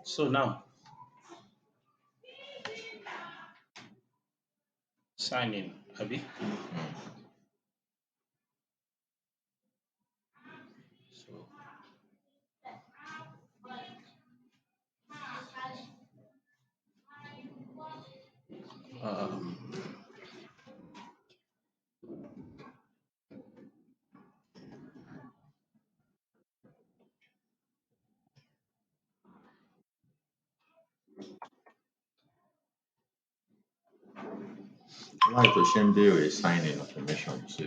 So now, sign in, Abi. So, um, Why to shame be signing information to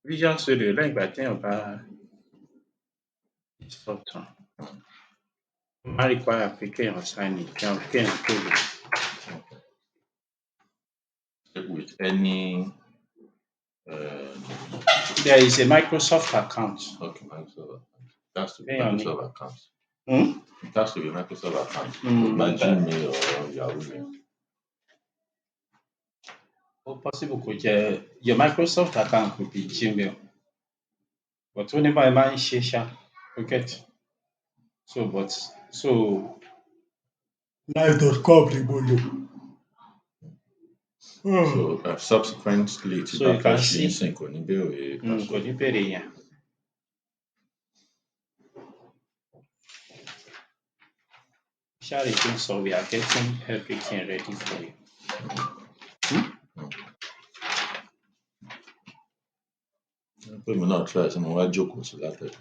Visual Studio lẹ́yìn ìgbà téèyàn bá install tán, ó máa require pé kéèyàn sign in, kéèyàn tó lò. with any There is a Microsoft account. okay, Microsoft. It has to be Kéèyàn ní. Microsoft account. Hmm? It has to be Microsoft account. By Okay. Gmail or Yahoo Mail. Possible kó jẹ́ your Microsoft account could be Gmail, but ó ní báyìí máa ń ṣe ṣá, you get? So live.com ni mo lò. So subsequently tí So bá you fẹ́ can ṣe see. ìsìn kò ní béèrè Kò password. ní béèrè yẹn. Ṣáàrì tí ń sọ we are getting everything ready for you. Pé mi náà try tí mo wá jókòó sí látẹ̀kọ̀.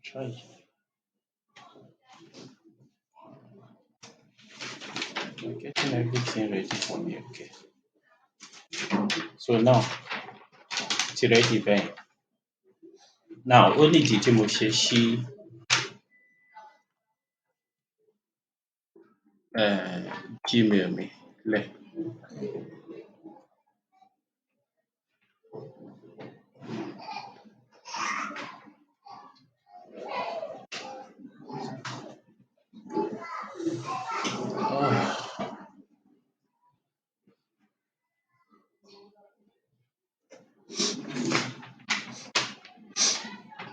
Try. We're getting everything ready for me, okay. So now, it's ready bẹ́ẹ̀. Now, ó nídìí tí mo ṣe ṣí Gmail mi lẹ̀.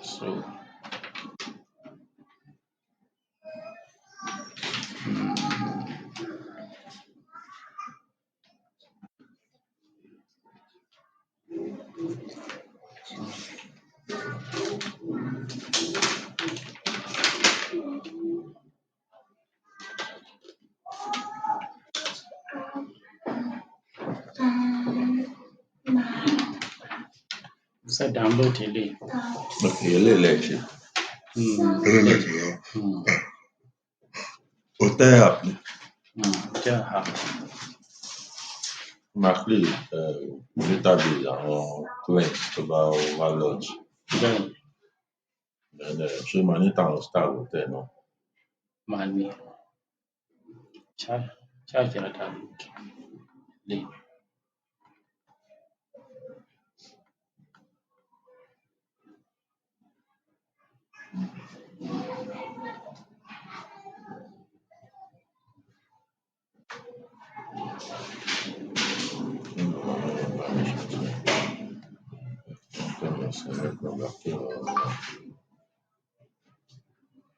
So, ṣe download eléyìí. Okay, eléyìí ṣe. Eléyìí ti wọ́n. Hotelapp ni. Hotelapp. Máa play database àwọn clients tó bá wá lodge. Bẹ́ẹ̀ni. Then ṣé máa ní tàwọn star hotel náà? Máa ní. Ṣáàjì àdàlù lè.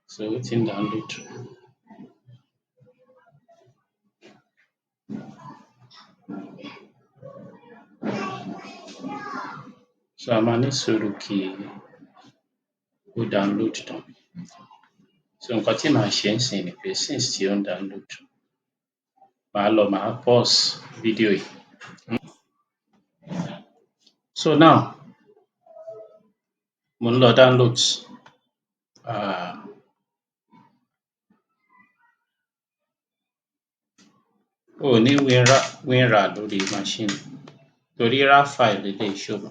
So it's in download. So a máa ní sùúrù kí ó download tán. So nǹkan tí màá ṣe ń sìn ni pé since tí ó ń download, màá pause fídíò yìí. So now, mo ń lọ downloads. O ní WinRAR lórí machine torí RAR file lélẹ̀ ìṣòro.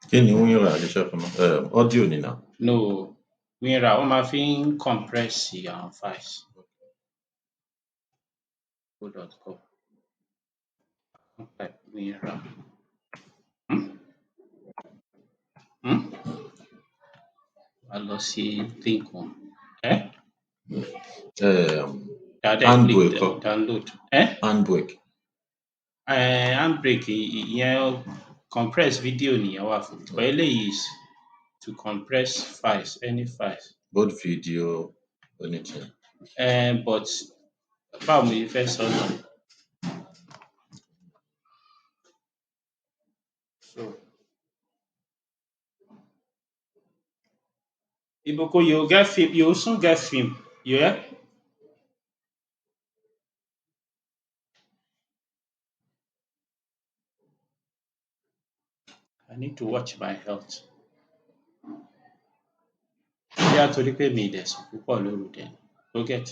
Kí ni WinRAR lè ṣe fún mi? Audio ni náà. No, WinRAR ó máa fi ń compress àwọn files. .com. Type WinRAR. A lọ sí link wọn. Handbrake kọ́. Download. Handbrake. Handbrake ìyẹn compress video nìyẹn wà fún. But eléyìí to compress files, any files. Both video, anything. But báwo mo ṣe fẹ́ sọ náà? So Iboko, you get film, you soon get film. Yeah? I need to watch my health. Bóyá torí pé mi ì dẹ̀ sùn púpọ̀ lóru dẹ̀ ni. Go get.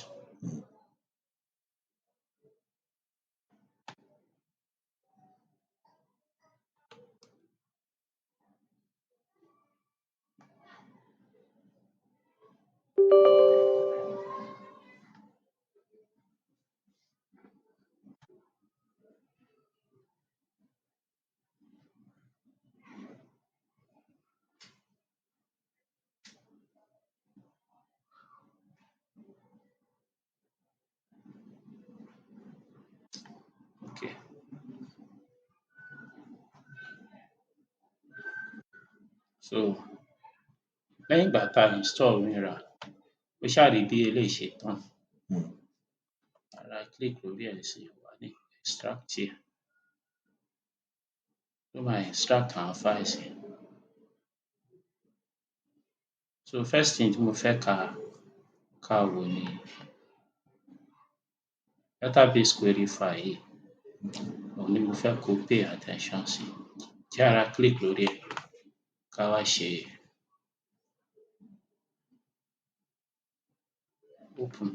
Okay. So lẹ́yìn ìgbà tá a install Mira, ó ṣàdédé eléyìí ṣe tán. Right click lórí ẹ̀ sí wá ní extract here. Ó máa extract àwọn files yẹn. So first thing tí mo fẹ́ ká wò ni database query file yìí. Òun ni mo fẹ́ kó pay attention sí. Kí a right click lórí ẹ̀ ká wá ṣe open.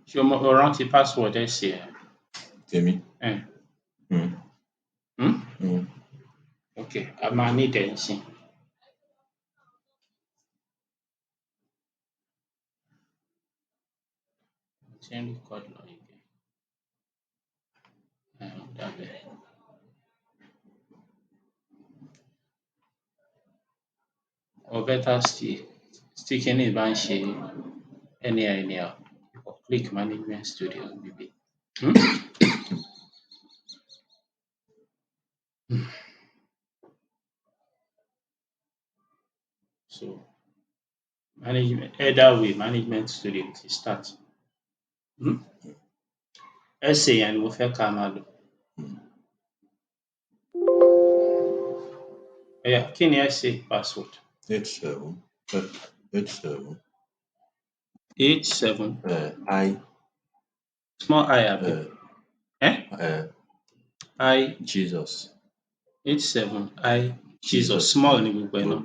Ṣé o rántí password ẹ̀ sí ẹ̀? Tèmi? Okay, a máa need ẹ̀ nísìn. Ṣé ń record lọ again? Dàbẹ̀. Or better still, tí kíní bá ń ṣe anyhow, click management studio níbí. So either way management studio ti start. Essay yẹn ni mo fẹ́ ká máa lò. Kí ni essay password? 87. 87. I. Small I àbí? I. Jesus. 87 I Jesus. Small ni gbogbo ẹ̀ náà.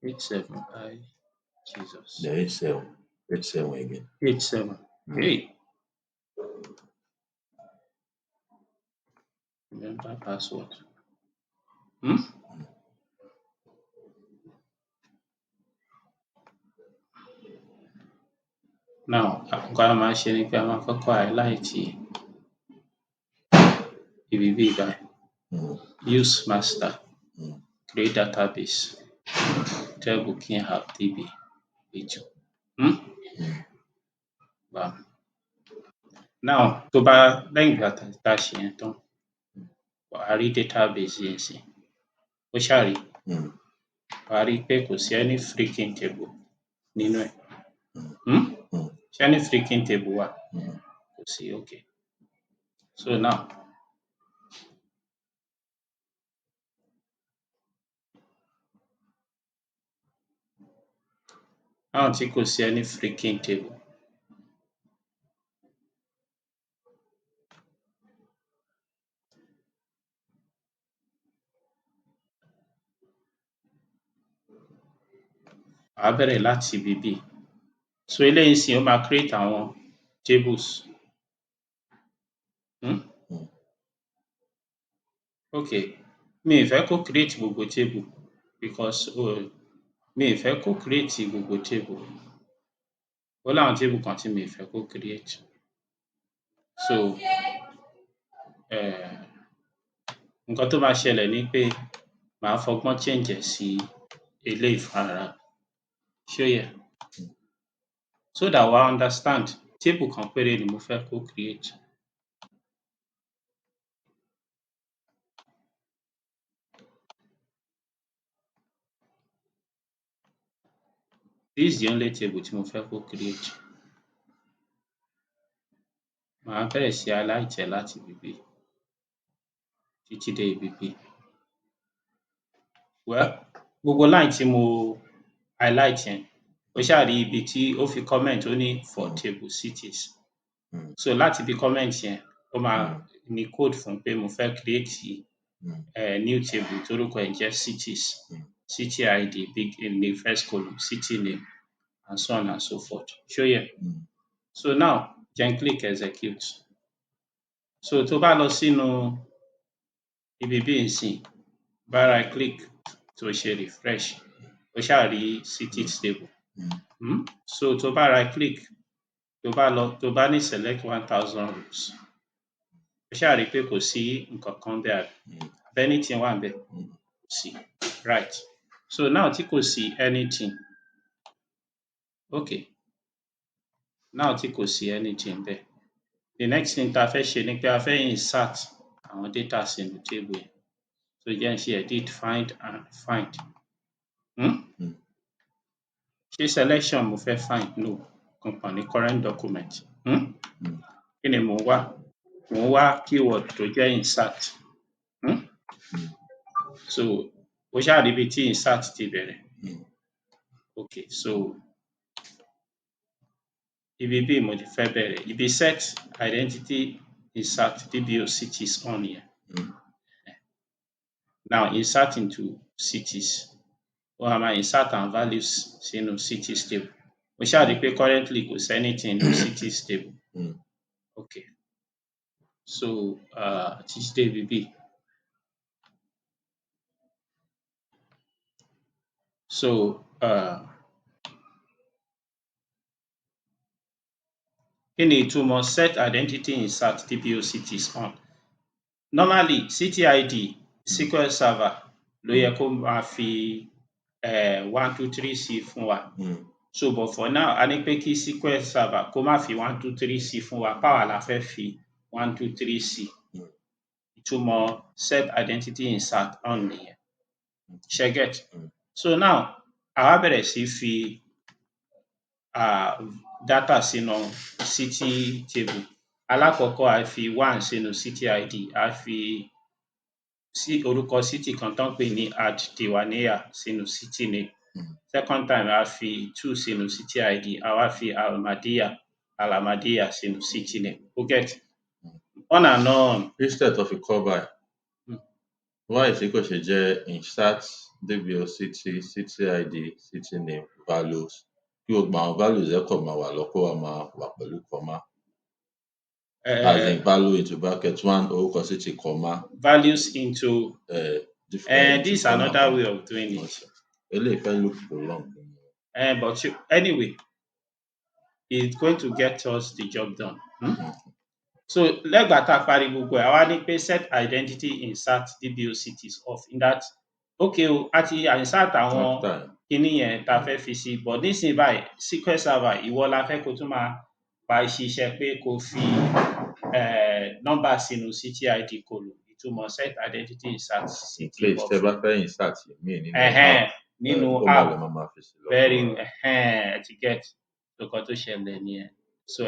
87 I Jesus. The 87 again. 87. Hey. Remember password. Now, nǹkan a máa ṣe ni pé a máa kọ́kọ́ highlight ibi bíi báyìí. Use master. Create database. Tell booking app DB. Bam. Now, tó bá lẹ́yìn ìgbà tá a ṣe yẹn tán, wàá rí database yẹn sí. Ó ṣáà rí. Wàá rí pé kò sí any freaking table nínú ẹ̀. Ṣé any freaking table wà? Kò sí, okay. So now, tí kò sí any freaking table. Wàá bẹ̀rẹ̀ láti ibi bíi. So eléyìí sì ó máa create àwọn tables. Okay, mi ì fẹ́ kó create gbogbo table because mi ì fẹ́ kó create gbogbo table. Ó láwọn table kan tí mi ì fẹ́ kó create. So nǹkan tó máa ṣẹlẹ̀ ni pé màá fọgbọ́n change ẹ̀ sí eléyìí fúnra. Ṣó yé? So that wàá understand table kan péré ni mo fẹ́ kó create. This is the only table tí mo fẹ́ kó create. Màá bẹ̀rẹ̀ sí highlight ẹ̀ láti ibi bí títí dé ibi bí. Well, gbogbo line tí mo highlight yẹn, ó ṣáà rí ibi tí ó fi comment ó ní for table cities. So láti ibi comment yẹn, ó máa ní code fún pé mo fẹ́ create new table tórúkọ ẹ̀ jẹ́ cities, city ID big in the first column, city name, and so on and so forth. Ṣó yé? So now, jẹ́ n click execute. So tó bá lọ sínú ibi bí nsìn, bá right click tó ṣe refresh, ó ṣáà rí cities table. So tó bá right click, tó bá ní select 1000 rows, ó ṣáà rí pé kò sí nǹkan kan bẹ́ẹ̀ àbí? Anything wà ńbẹ̀? Kò sí. Right. So now tí kò sí anything, okay. Now tí kò sí anything bẹ́ẹ̀, the next thing tá a fẹ́ ṣe ni pé a fẹ́ insert àwọn data sínú table yẹn. So jẹ́ n ṣe edit find and find. Ṣé selection mo fẹ́ find? No. Kankan ní current document. Kí ni mò ń wá? Mò ń wá keyword tó jẹ́ insert. So ó ṣáà rí ibi tí insert ti bẹ̀rẹ̀. Okay, so ibi bí mo ti fẹ́ bẹ̀rẹ̀. Ibi set identity insert DBO cities on yẹn. Now insert into cities. Ó máa insert àwọn values sínú cities table. Ó ṣáà rí pé currently kò sí anything nínú cities table. Okay. So títí dé ibi bí. So kí ni ìtumọ̀ set identity insert DBO cities on? Normally, city ID SQL Server ló yẹ kó máa fi 123 sí fún wa. So but for now, a ní pé kí SQL Server kó má fi 123 sí fún wa, páwa la fẹ́ fi 123 sí. Ìtumọ̀ set identity insert on nìyẹn. Ṣé get? So now, àwa bẹ̀rẹ̀ sí fi data sínú city table. Alákọ̀ọ́kọ́ a fi 1 sínú city ID, a fi orúkọ city kan tán pè ní Adéwàníyà sínú city name. Second time a fi 2 sínú city ID, a wá fi Alamadiya sínú city name. O get? On and on. Instead tó fi kọ́ báyìí, why tí kò ṣe jẹ́ insert DBO city, city ID, city name, values, kí gbogbo àwọn values ẹ̀ kọ̀ máa wà lọ́pọ̀ wa máa wà pẹ̀lú comma. As in value into bracket 1, orúkọ city, comma. Values into different. This is another way of doing it. Eléyìí fẹ́ look long. But anyway, it's going to get us the job done. So lẹ́gbàá tá a parí gbogbo ẹ̀, àwa ní pé set identity insert DBO cities off in that okay o, a ti insert àwọn kíní yẹn tá a fẹ́ fi sí, but nísìnyí báyìí SQL Server ìwọ la fẹ́ kó tún máa pa ṣiṣẹ́ pé kó fi nọ́mbà sínú city ID column. Ìtumọ̀ set identity insert city off. In case tẹ́ bá fẹ́ insert nínú app very to get nǹkan tó ṣẹlẹ̀ nìyẹn. So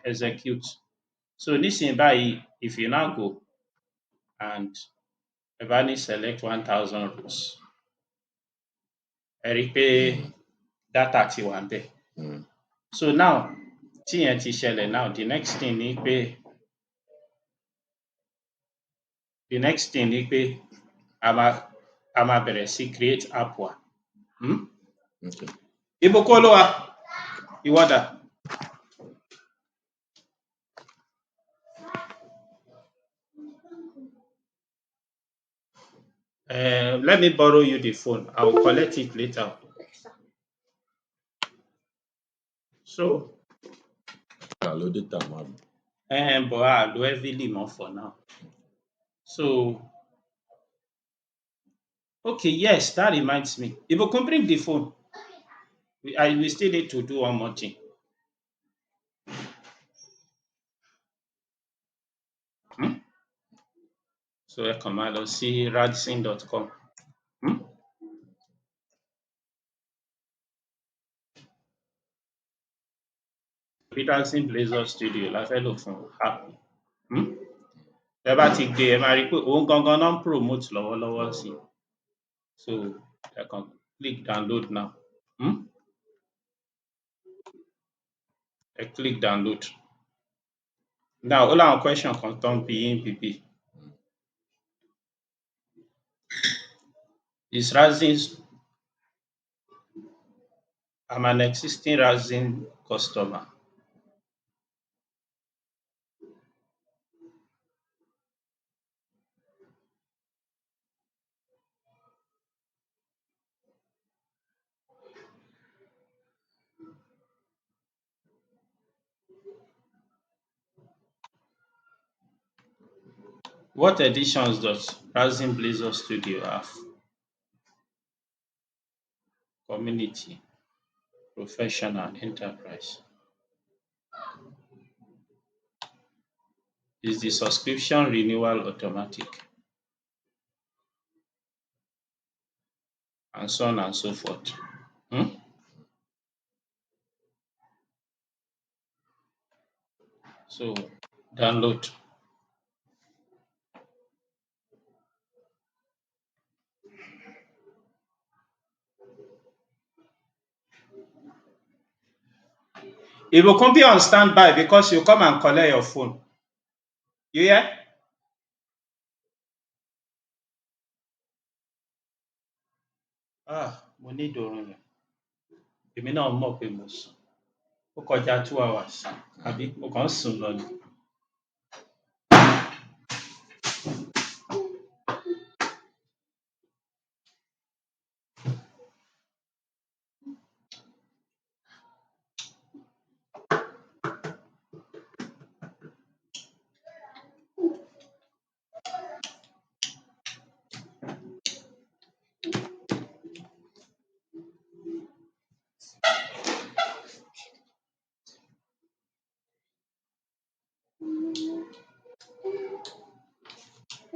execute. So nísìnyí báyìí, if you now go and ẹ bá ní select 1000 rows, ẹ rí pé data ti wà ńbẹ̀. So now tí yẹn ti ṣẹlẹ̀ now, the next thing ni pé a máa bẹ̀rẹ̀ sí create app wa. Ìbùkún Olúwa, ìwọ dà? Let me borrow you the phone. I will collect it later. So. Lo data máa lò. But I lo heavily more for now. So, okay, yes, that reminds me. Ìbùkún, bring the phone. We still need to do one more thing. So ẹ kàn máa lọ sí RADZEN.com. Peterson Blazor Studio la fẹ́ lò fún app. Tẹ́ bá ti gbé ẹ máa rí pé òun gangan náà ń promote lọ́wọ́lọ́wọ́ sí. So ẹ kàn click download now. Ẹ click download. Now ó láwọn question kan tó ń bi yín bíbí. Is RADZEN, I'm an existing RADZEN customer. What editions does RADZEN Blazor Studio have? Community, Professional, Enterprise. Is the subscription renewal automatic? And so on and so forth. So download. It will come be on standby because you come and collect your phone. You hear? Mo need oorun yẹn. Èmi náà mọ̀ pé mo sùn. Ó kọjá 2 hours. Àbí mo kàn ń sùn lọ ni.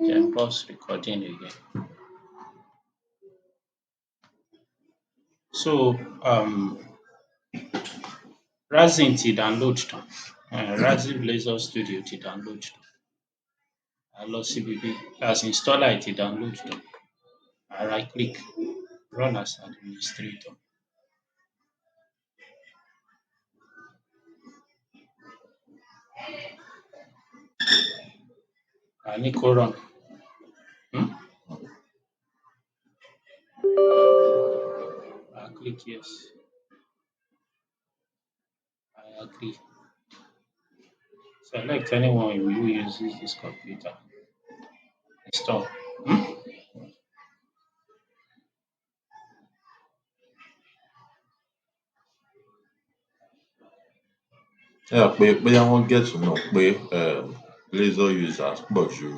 Then pause recording again. So RADZEN ti download tán. RADZEN Blazor Studio ti download tán. A lọ síbi bí as installer ti download tán. I right click, run as administrator. I ní kó run. I click yes. I agree. Select anyone who uses this computer. Install. Pé bóyá wọ́n get to know pé Blazor users pọ̀ ju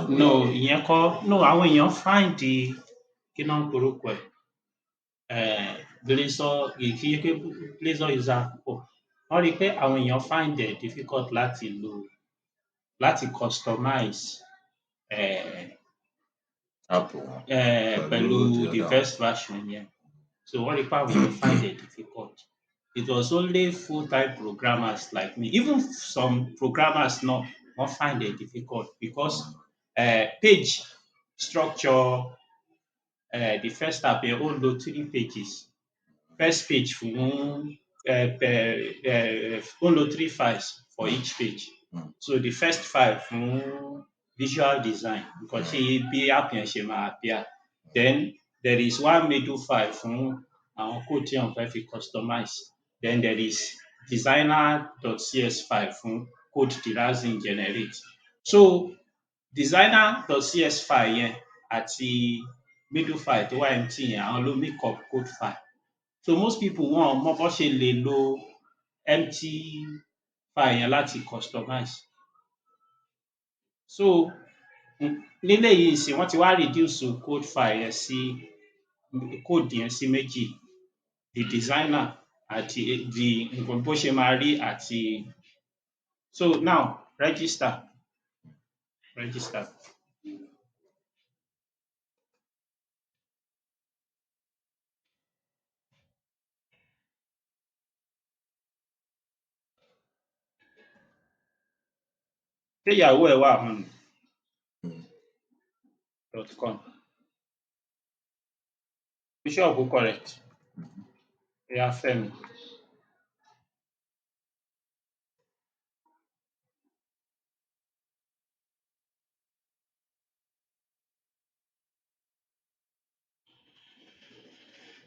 No, ìyẹn kọ́. No, àwọn èèyàn find the kí náà ń porúkọ ẹ̀. Blazor kì í pé Blazor user pọ̀. Wọ́n rí i pé àwọn èèyàn find it difficult láti lò láti customize pẹ̀lú the first version yẹn. So wọ́n rí i pé àwọn èèyàn find it difficult. It was only full-time programmers like me. Even some programmers now wọ́n find it difficult because page structure the first app yẹn ó lo 3 pages. First page fún ó lo 3 files for each page. So the first file fún visual design because ṣé bí app yẹn ṣe máa appear. Then there is one middle file fún àwọn code tí wọ́n fẹ́ fi customize. Then there is designer.cs file fún code tí RADZEN generate. So designer.cs file yẹn àti middle file tó wà empty yẹn àwọn ló make up code file. So most people wọ́n mọ bó ṣe lè lo empty file yẹn láti customize. So nílé yìí sì wọ́n ti wá reduce code file yẹn sí code yẹn sí méjì. The designer àti the nǹkan bó ṣe máa rí àti. So now register. ṣé ìyàwó ẹ̀ wà hàn .com bishop correct ẹ̀yà Fẹ́mi.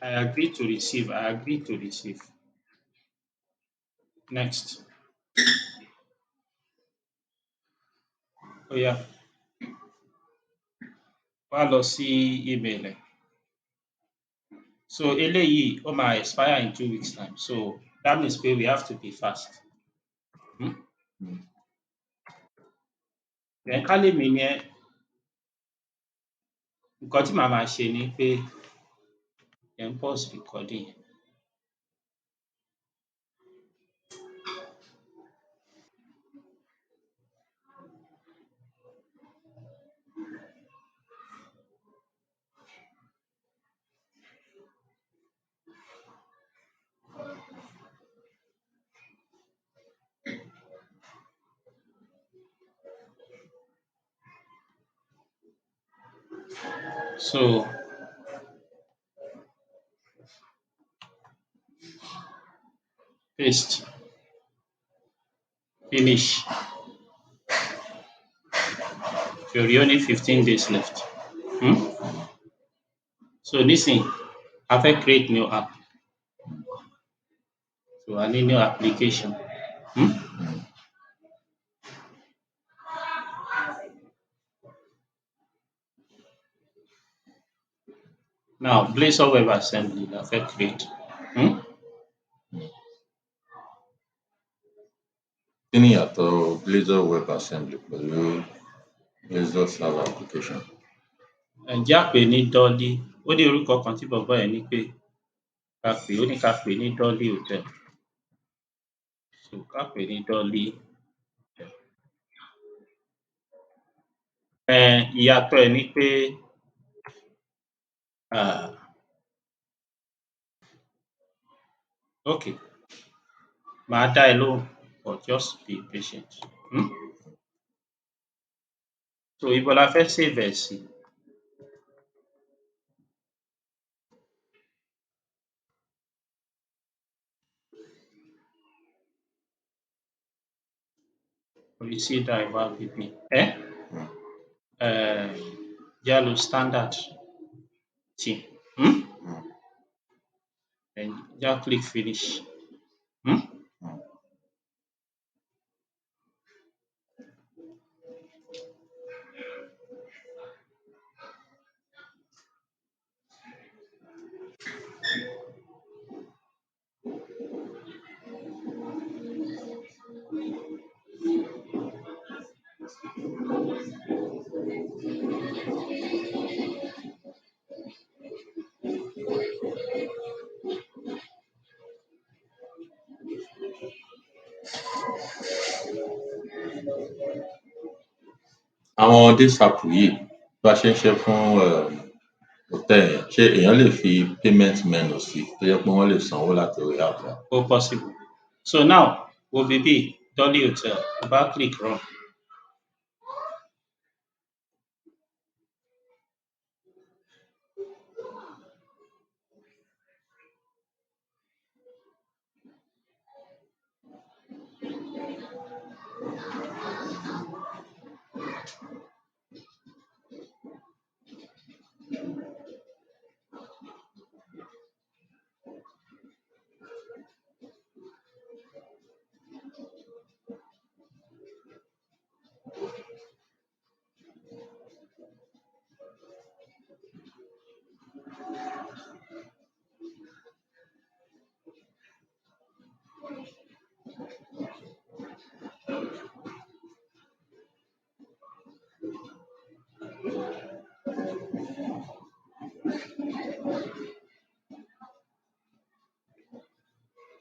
I agree to receive. I agree to receive. Next. Ó yá. Wá lọ sí email ẹ̀. So eléyìí ó máa expire in 2 weeks time. So that means pé we have to be fast. Then ká lèmi ni ẹ́, nǹkan tí màá máa ṣe ni pé ẹ̀ ń pause recording yẹn. So paste, finish. You're only 15 days left. So nísìnyí, a fẹ́ create new app. So I need new application. Now Blazor Web Assembly la fẹ́ create. Kí ni ìyàtọ̀ Blazor Web Assembly pẹ̀lú Blazor Server Application? Ǹjẹ́ a pè ní Dolly? Ó ní orúkọ kan tí bọ̀bọ́ ẹ̀ ní pé ó ní ká pè ní Dolly Hotel. So ká pè ní Dolly. Ìyàtọ̀ ẹ̀ ni pé okay, màá dá ẹ lóhùn, but just be patient. So ibo la fẹ́ save ẹ̀ sí? Orí C drive app. Já lo standard team. Then já click finish. Àwọn days app yìí bá ṣe ń ṣe fún hotel yẹn, ṣé èèyàn lè fi payment menu sí tó jẹ́ pé wọ́n lè sanwó láti orí app wa? Ó possible. So now wo bíbí Dolly Hotel, bá click run.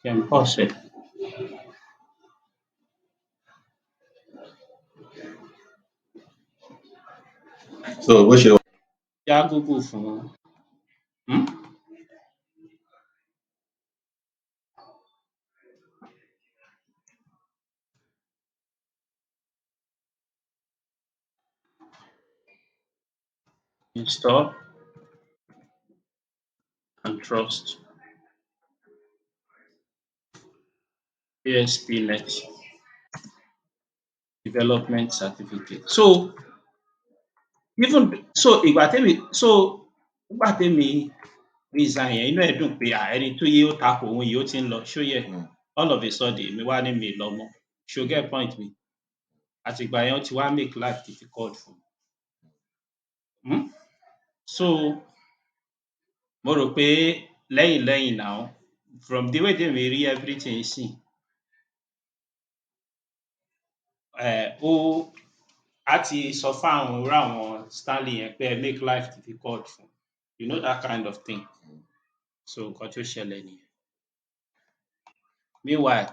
Then pause it. So bó ṣe wà. Já Google fún install and trust ASP.NET development certificate. So even so ìgbà tèmi resign yẹn inú ẹ̀ dùn pé ẹni tó yé ó takò òun yìí ó ti ń lọ ṣó yẹ all of a sudden èmi wá ní mi lọ mọ́ ṣó get point mi àtìgbà yẹn ó ti wá make life difficult fún mi. So mo rò pé lẹ́yìn now from the way tèmi rí everything sí ó á ti sọ fáwọn irú àwọn Stanley yẹn pé make life difficult fún you know that kind of thing. So nǹkan tó ṣẹlẹ̀ nìyẹn. Meanwhile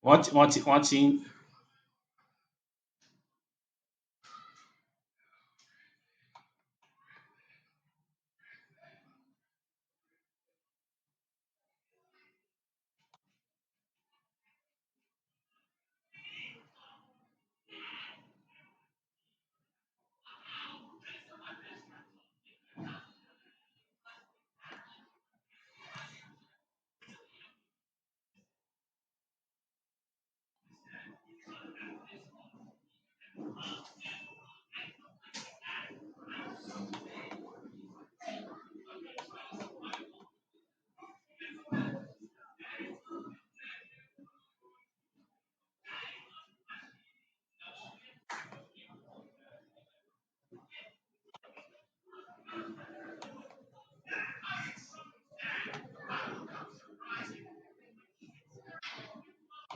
wọ́n ti ń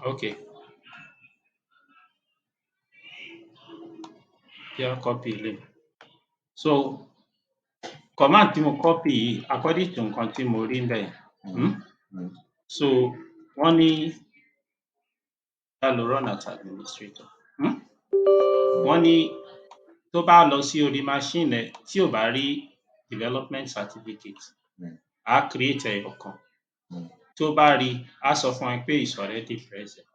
okay. Here copy ilé. So command tí mo copy yìí according to nǹkan tí mo rí ńbẹ̀ yẹn. So wọ́n ní ká lo run as administrator. Wọ́n ní tó bá lọ sí orí machine ẹ̀ tí ò bá rí development certificate á create ẹyọ kan. Tó bá rí á sọ fún ẹ pé is already present.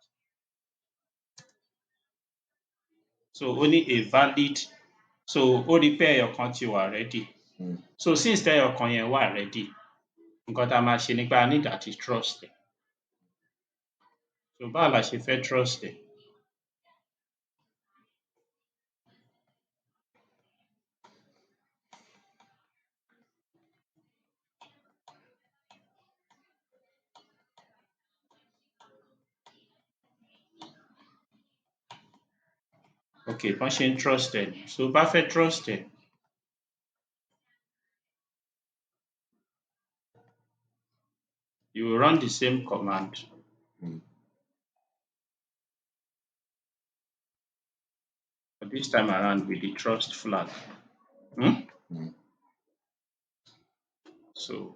So ó ní a valid so ó rí pé ẹyọ kan ti wà ready. So since tẹ́yọ kan yẹn wà ready nǹkan tá a máa ṣe ni pé a need àti trust ẹ̀. So báwo la ṣe fẹ́ trust ẹ̀? Okay, bọ́n ṣe ń trust ẹ̀. So bá fẹ́ trust ẹ̀ you will run the same command. But this time around with the trust flag. So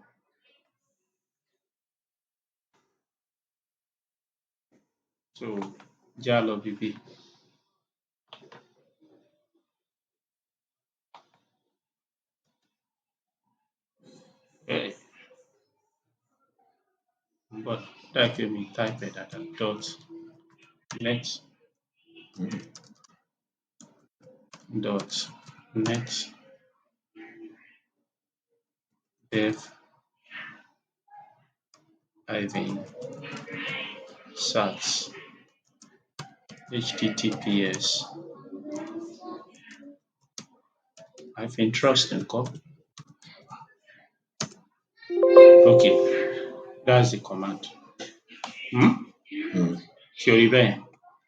já lọ bíbí. But that give me type it at dot net dev -sat https -trust nǹkan. Okay, that's the command. Ṣé o rí bẹ́ẹ̀?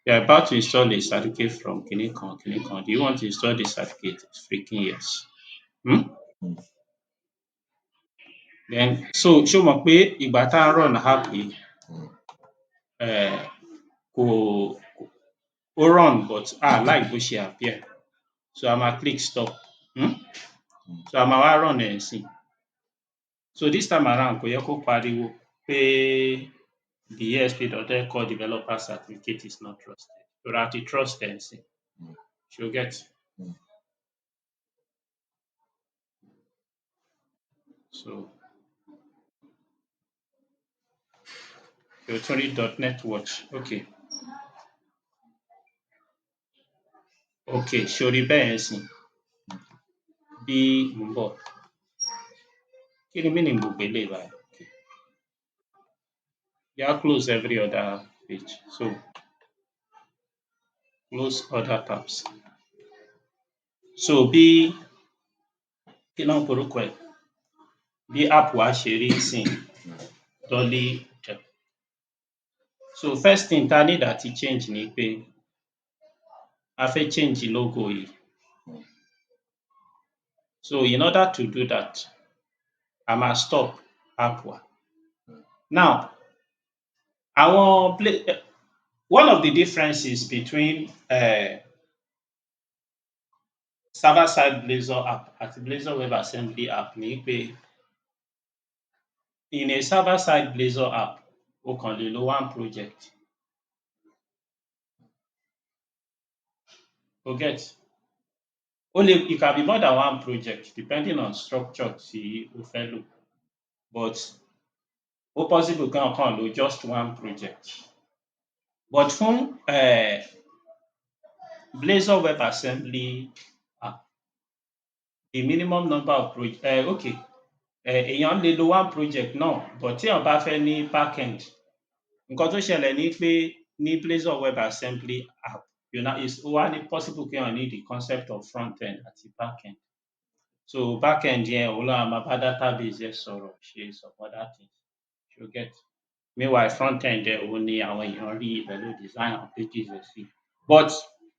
You are about to install a certificate from kìnìkan. Do you want to install the certificate? Freaking yes. Then so ṣé o mọ̀ pé ìgbà tá a run app yìí kò run but like bó ṣe appear. So a máa click stop. So a máa wá run ẹ̀ sí. So this time around kò yẹ kó pariwo pé the ASP.NET Core Developer Certificate is not trusted. So a ti trust ẹ̀ sí. Ṣé o get? So your .NET Watch. Okay. Okay, ṣorí bẹ́ẹ̀ yẹn sìn bí mò ń bọ̀. Kí ni meaning gbogbo eléyìí báyìí? Yeah, close every other page. So close other tabs. So bí kí ló ń porúkọ ẹ̀? Bí app wa ṣe rí sìn lọ́lé. So first thing ta need àti change ni pé a fẹ́ change logo yìí. So in order to do that, a máa stop app wa. Now, one of the differences between server-side Blazor app àti Blazor Webassembly app ni pé in a server-side Blazor app, o kàn lè lo one project. O get? It can be more than one project depending on structure tí o fẹ́ lò. But ó possible kí kàn lo just one project. But fún Blazor Webassembly app, the minimum number of projects èèyàn lè lo one project náà, but téèyàn bá fẹ́ ní backend, nǹkan tó ṣẹlẹ̀ ni pé ní Blazor Webassembly app, ó wá ní possible kéèyàn ní the concept of frontend àti backend. So backend yẹn òun ló máa bá database yẹn sọ̀rọ̀, ṣe some other things. You get? Meanwhile, frontend òun ni àwọn èèyàn rí ibẹ̀ ló design àwọn pages ẹ̀ sí. But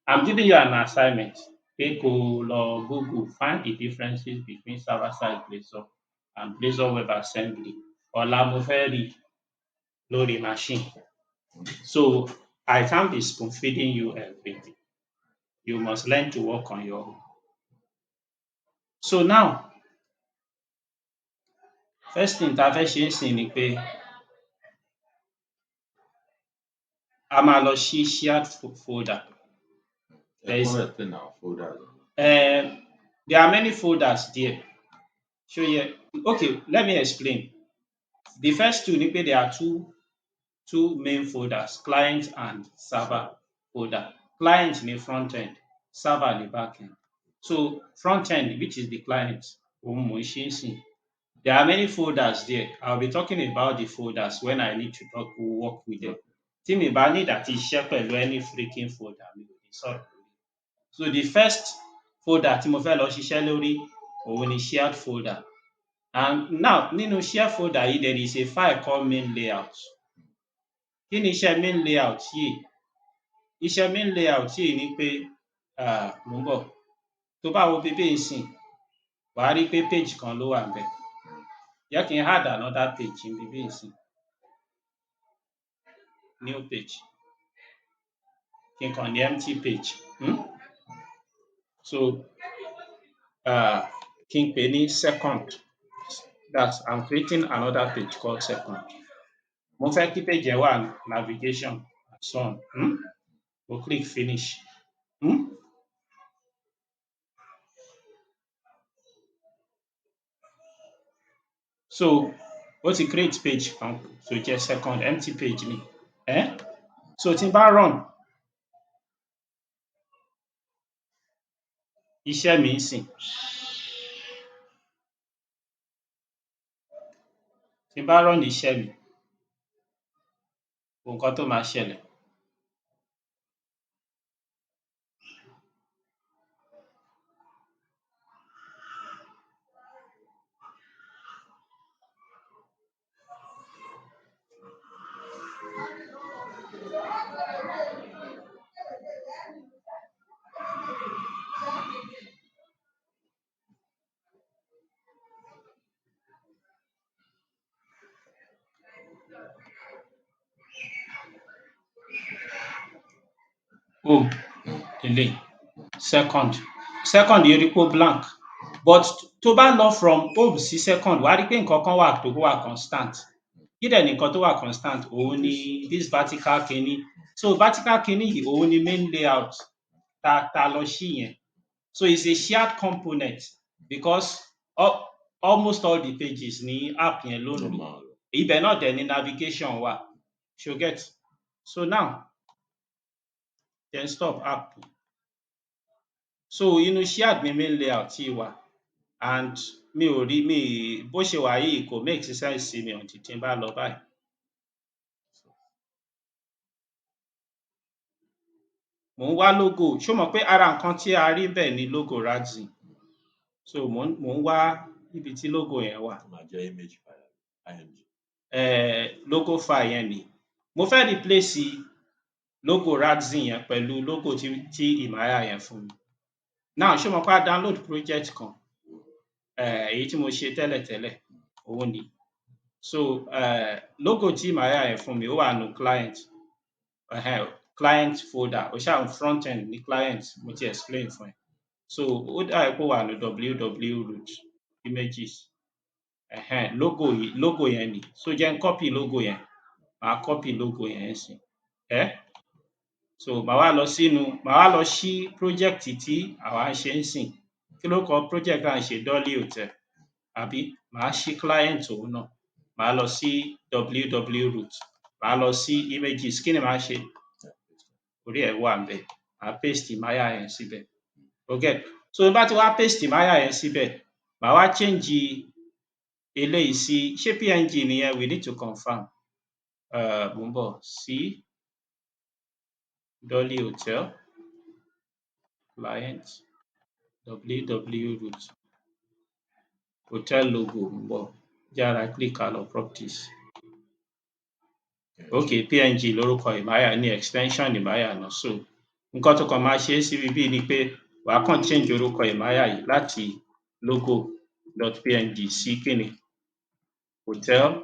I'm giving you an assignment pé kó lọ Google, find the differences between server-side Blazor and Blazor Webassembly. Ọ̀la mo fẹ́ rí lórí machine. So I can't be spoon feeding you everything. You must learn to work on your own. So now, first thing ta fẹ́ ṣe ń sìn ni pé a máa lọ sí shared folder. There are many folders there. Okay, let me explain. The first two ni pé there are two main folders, client and server folder. Client ni frontend, server ni backend. So frontend, which is the client, òun mò ń ṣe ń sìn. There are many folders there. I'll be talking about the folders when I need to work with them. Tí mi bá need àti ṣiṣẹ́ pẹ̀lú any freaking folder, mi ò ní sọ̀rọ̀ lórí. So the first folder tí mo fẹ́ lọ ṣiṣẹ́ lórí òun ni shared folder. And now nínú shared folder yìí there is a file called MainLayout. Kí ni iṣẹ́ MainLayout yìí? Iṣẹ́ MainLayout yìí ni pé mò ń bọ̀. Tó bá wo bíbí ìsìn, wàá rí pé page kan ló wà ńbẹ̀. Jẹ́ kí n add another page ní bíbí ìsìn. New page. Kí n kàn ní empty page. So kí n pè ní second. I'm creating another page called second. Mo fẹ́ kí page yẹn wà navigation and so on. Mo click finish. So ó ti create page kan tó jẹ́ second empty page ni. So tí n bá run iṣẹ́ mi ń sìn. Tí n bá run iṣẹ́ mi, wo nǹkan tó máa ṣẹlẹ̀. Eléyìí second yìí rí pé ó blank, but tó bá lọ from home sí second, wàá rí pé nǹkan kan wà tó wà constant. Kí dẹ̀ ni nǹkan tó wà constant? Òun ni this vertical kinní. So vertical kinní yìí òun ni MainLayout ta lọ ṣí yẹn. So it's a shared component because almost all the pages ní app yẹn ló ń lò. Ibẹ̀ náà dẹ̀ ni navigation wà. You get? So now, then stop app. So inú shared ni MainLayout yìí wà, and mi ò rí bó ṣe wà yìí kò make sense sí mi until tí n bá lọ báyìí. Mò ń wá logo, ṣó mọ̀ pé ara nǹkan tí a rí bẹ́ẹ̀ ni logo RADZEN. So mò ń wá ibi tí logo yẹn wà. Ó máa jẹ́ image file, img. Logo file yẹn ni. Mo fẹ́ replace logo RADZEN yẹn pẹ̀lú logo tí Imaya yẹn fún mi. Now ṣó mọ̀ pé a download project kan, èyí tí mo ṣe tẹ́lẹ̀tẹ́lẹ̀, òun ni. So logo tí Imaya yẹn fún mi ó wà nínú client. Client folder, ó ṣáà frontend ní client, mo ti explain fún ẹ. So ó dàbí pé ó wà ní www root images. Logo yẹn ni. So jẹ́ n copy logo yẹn. Màá copy logo yẹn sí. So màá wá lọ ṣí project tí àwa ń ṣe ń sìn. Kí ló kọ project à ń ṣe? Dolly Hotel. Àbí màá ṣí client òun náà. Màá lọ sí www root. Màá lọ sí images. Kí ni màá ṣe? Orí ẹ̀ wà ńbẹ̀. Màá paste Imaya yẹn síbẹ̀. Okay. So bá ti wá paste Imaya yẹn síbẹ̀, màá wá change eléyìí sí, ṣé PNG nìyẹn? We need to confirm. Mo ń bọ̀ sí Dolly Hotel client www root hotel logo mo ń bọ̀. Yára click alọ properties. Okay, PNG lórúkọ Imaya ní extension Imaya náà. So nǹkan tó kàn máa ṣe é síbi bí ni pé wàá kàn change orúkọ Imaya yìí láti logo.png sí kíni? Hotel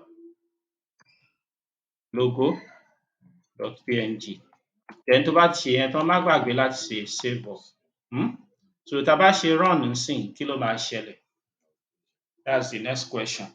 logo.png. Then tó bá ti ṣe yẹn tán, má gbàgbé láti ṣe save all. So tá a bá ṣe run nísìn, kí ló máa ṣẹlẹ̀? That's the next question.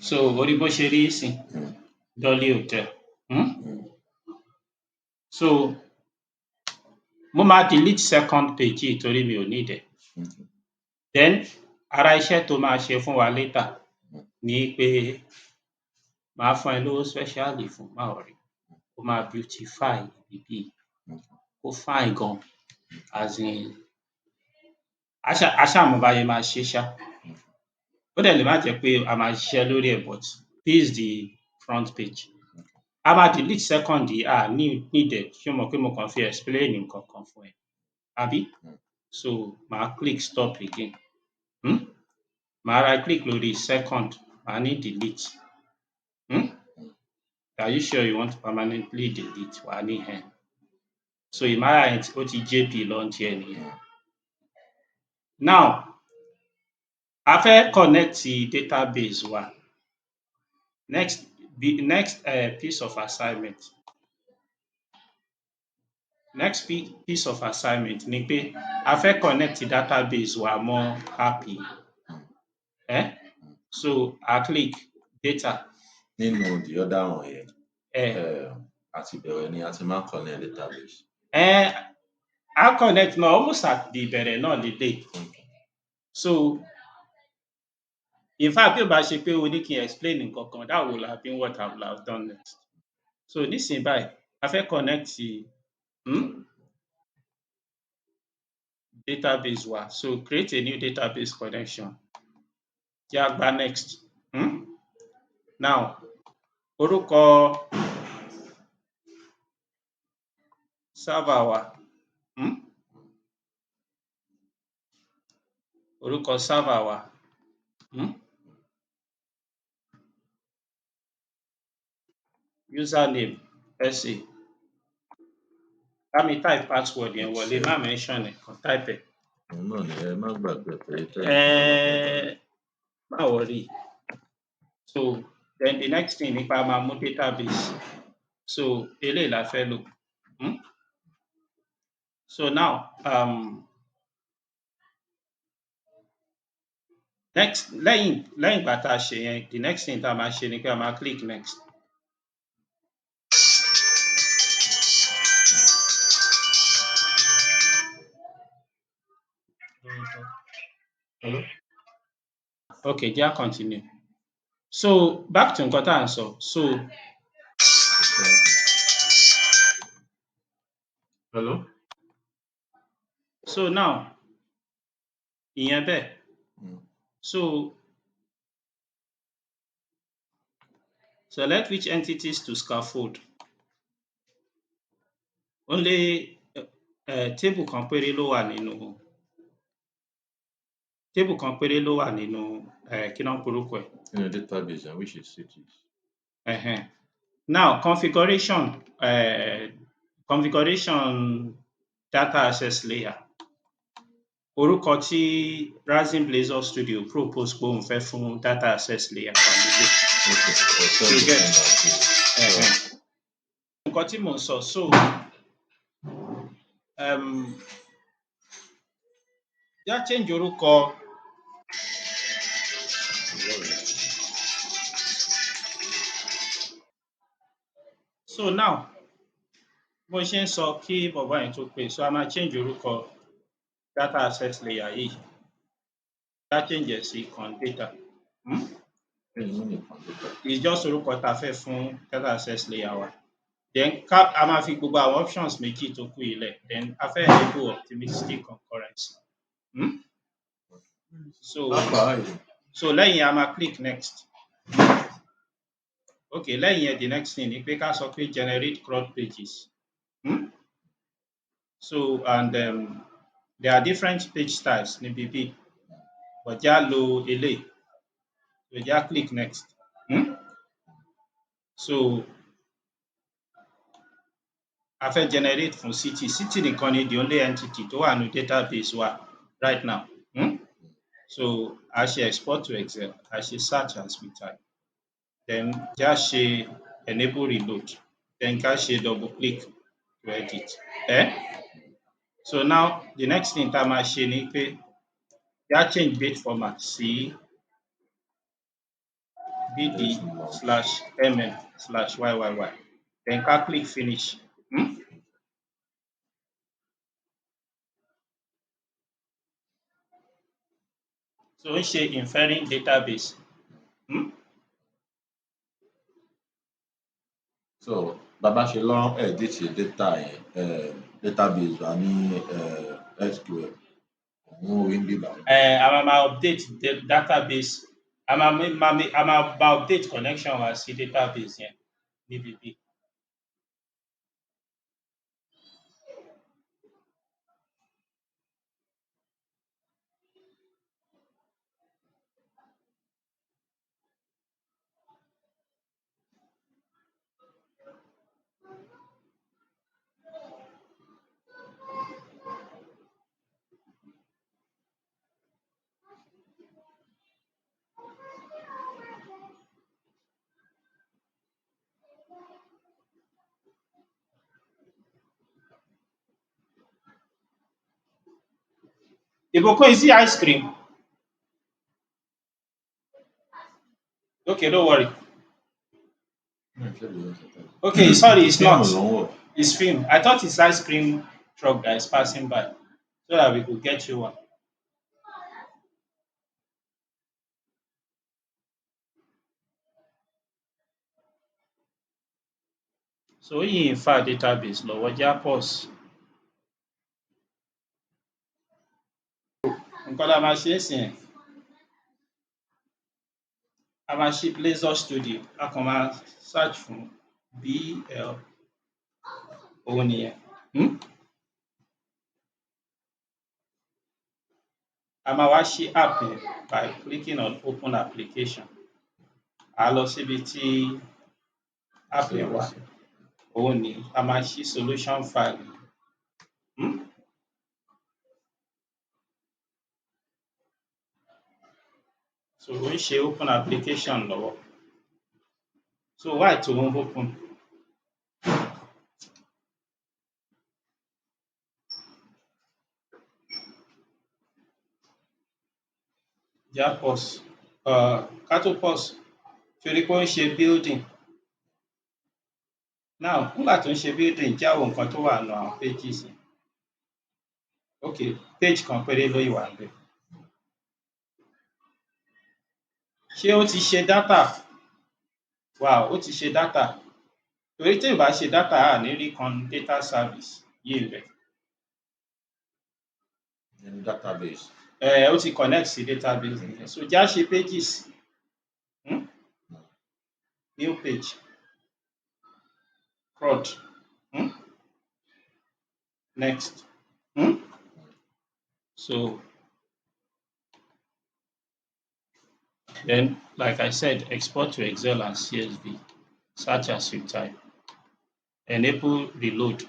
So orí bó ṣe rí sí Dolly Hotel. So mo máa delete second page yìí torí mi ò need ẹ̀. Then ara iṣẹ́ tó máa ṣe fún wa later ni pé màá fún ẹ lówó specially fún, má worry. Ó máa beautify ibi, ó fine gan, as in a ṣáà mọ̀ báyẹn máa ṣe ṣá. Ó dẹ̀ lè má jẹ́ pé a máa ṣiṣẹ́ lórí ẹ̀, but this is the front page. A máa delete second yìí, needed. Ṣé o mọ̀ pé mo kàn fi explain nǹkan kan fún ẹ? Àbí? So màá click stop again. Màá right click lórí second, màá ní delete. Are you sure you want to permanently delete? Wàá ní So Imaya yẹn ó ti JP launch ẹ nìyẹn. Now, a fẹ́ connect database wa. Next piece of assignment. Next piece of assignment ni pé a fẹ́ connect database wa mọ́ app yìí. So I click data. Nínú the other one yẹn, àti ìbẹ̀rẹ̀ ni a ti máa ń connect database. A connect náà almost at the ìbẹ̀rẹ̀ náà lélẹ̀. So in fact, bí o bá ṣe pé o ní kí n explain nǹkan kan, that would have been what I would have done next. So nísìnyí báyìí, a fẹ́ connect database wa. So create a new database connection. Kí a gba next. Now, orúkọ server wa. Orúkọ server wa. Username SA. Bá mi type password yẹn wọlé, má mention ẹ̀, kàn type ẹ̀. Òun náà ni ẹ má gbàgbé pé má worry. So then the next thing nípa máa mú database. So eléyìí la fẹ́ lò. So now, next lẹ́yìn ìgbà tá a ṣe yẹn, the next thing tá a máa ṣe ni pé a máa click next. Hello? Okay, just continue. So back to nǹkan tá à ń sọ. So Hello? So now, ìyẹn bẹ́ẹ̀. So select which entities to scaffold. Only table kan péré ló wà nínú kí náà porúkọ ẹ̀. In a database, which is cities. Now configuration data access layer. Orúkọ tí RADZEN Blazor Studio propose pé òun fẹ́ fún data access layer wà nílé. Nǹkan tí mò ń sọ, so já change orúkọ. So now, bó ṣe ń sọ kí bọ̀bọ́ yẹn tó pè, so a máa change orúkọ data access layer yìí. Dá change ẹ̀ sí ConData. It's just orúkọ tá a fẹ́ fún data access layer wa. Then a máa fi gbogbo àwọn options méjì tó kù yìí lẹ̀. Then a fẹ́ enable optimistic concurrency. So lẹ́yìn a máa click next. Okay, lẹ́yìn yẹn the next thing ni pé ká sọ pé generate CRUD pages. So and there are different page styles níbi bí. But já lo eléyìí. So já click next. So a fẹ́ generate fún city. City nìkan ni the only entity tó wà ní database wa right now. So a ṣe export to Excel, a ṣe search as we type. Then já ṣe enable reload. Then ká ṣe double click to edit. So now the next thing tá a máa ṣe ni pé já change date format sí bd/mm/yyyy. Then ká click finish. So ń ṣe inferring database. So bàbá ṣe lọ edit data yẹn, database wa ní SQL. A máa update database. A máa update connection wa sí database yẹn níbi bí. Ìbùkún, is it ice cream? Okay, don't worry. Okay, sorry, it's not. It's film. I thought it's ice cream truck that is passing by, so that we could get you one. So yìí ń fa database lọ́wọ́, já pause. Nǹkan la máa ṣe é sìn. A máa ṣí Blazor Studio, a kàn máa search fún BL. Òun nìyẹn. A máa wá ṣí app yẹn by clicking on open application. A lọ síbi tí app yẹn wà. Òun ni a máa ṣí solution file. So ó ń ṣe open application lọ́wọ́. So why to open? já pause ká tó pause torí pé ó ń ṣe building. Now nígbà tó ń ṣe building jẹ́ àwọn nǹkan tó wà nínú àwọn pages yẹn. Ok, page kan péré ló wà níbẹ̀. Ṣé ó ti ṣe data? Wow, ó ti ṣe data. Torí tí ì bá ṣe data a ní rí ConData service yìí bẹ̀. Database. Ó ti connect sí database nìyẹn. So já ṣe pages. New page. CRUD. Next. So then, like I said, export to Excel and CSV, search as you type. Enable reload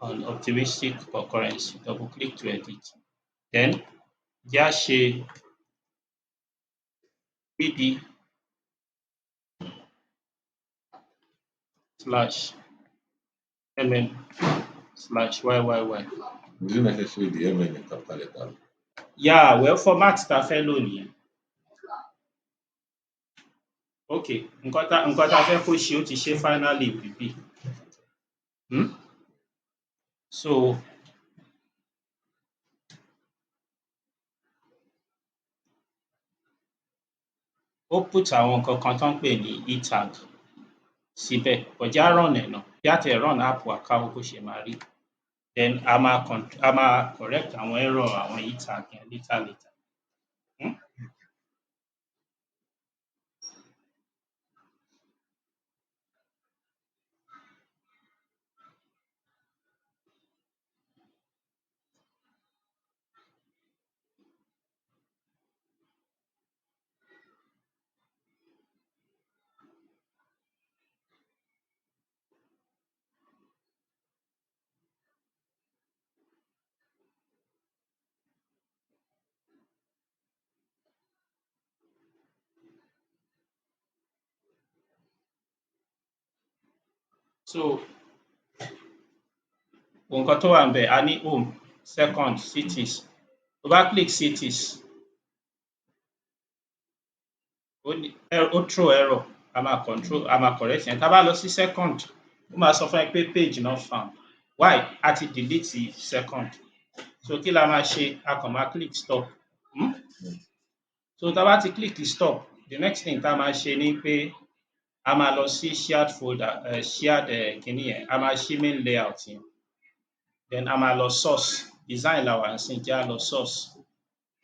on optimistic concurrency. Double click to edit. Then, já ṣe pd /mm/YYY. Is it necessary the MN in capital letter? Yeah, well, format ta fẹ́ lò nìyẹn. Ok, nǹkan tá fẹ́ kó ṣe ó ti ṣe finally bíbí. So ó put àwọn nǹkan kan tó ń pè ní Etag síbẹ̀. Ọ̀já run ẹ̀ náà. Bí a tẹ̀ run app wa káwọ́ bó ṣe máa rí. Then a máa correct àwọn error àwọn Etag yẹn later. So nǹkan tó wà ń bẹ̀ a ní home, second, cities. Tó bá click cities, ó throw error, a máa correct yẹn. Tá bá lọ sí second, ó máa sọ fún ẹ pé page not found. Why? A ti delete second. So kí la máa ṣe? A kàn máa click stop. So tá bá ti click stop, the next thing tá máa ṣe ni pé a máa lọ sí shared folder, kìíní yẹn, a máa ṣí MainLayout yẹn. Then a máa lọ source, design la wà nísìnyí, jẹ́ a lọ source.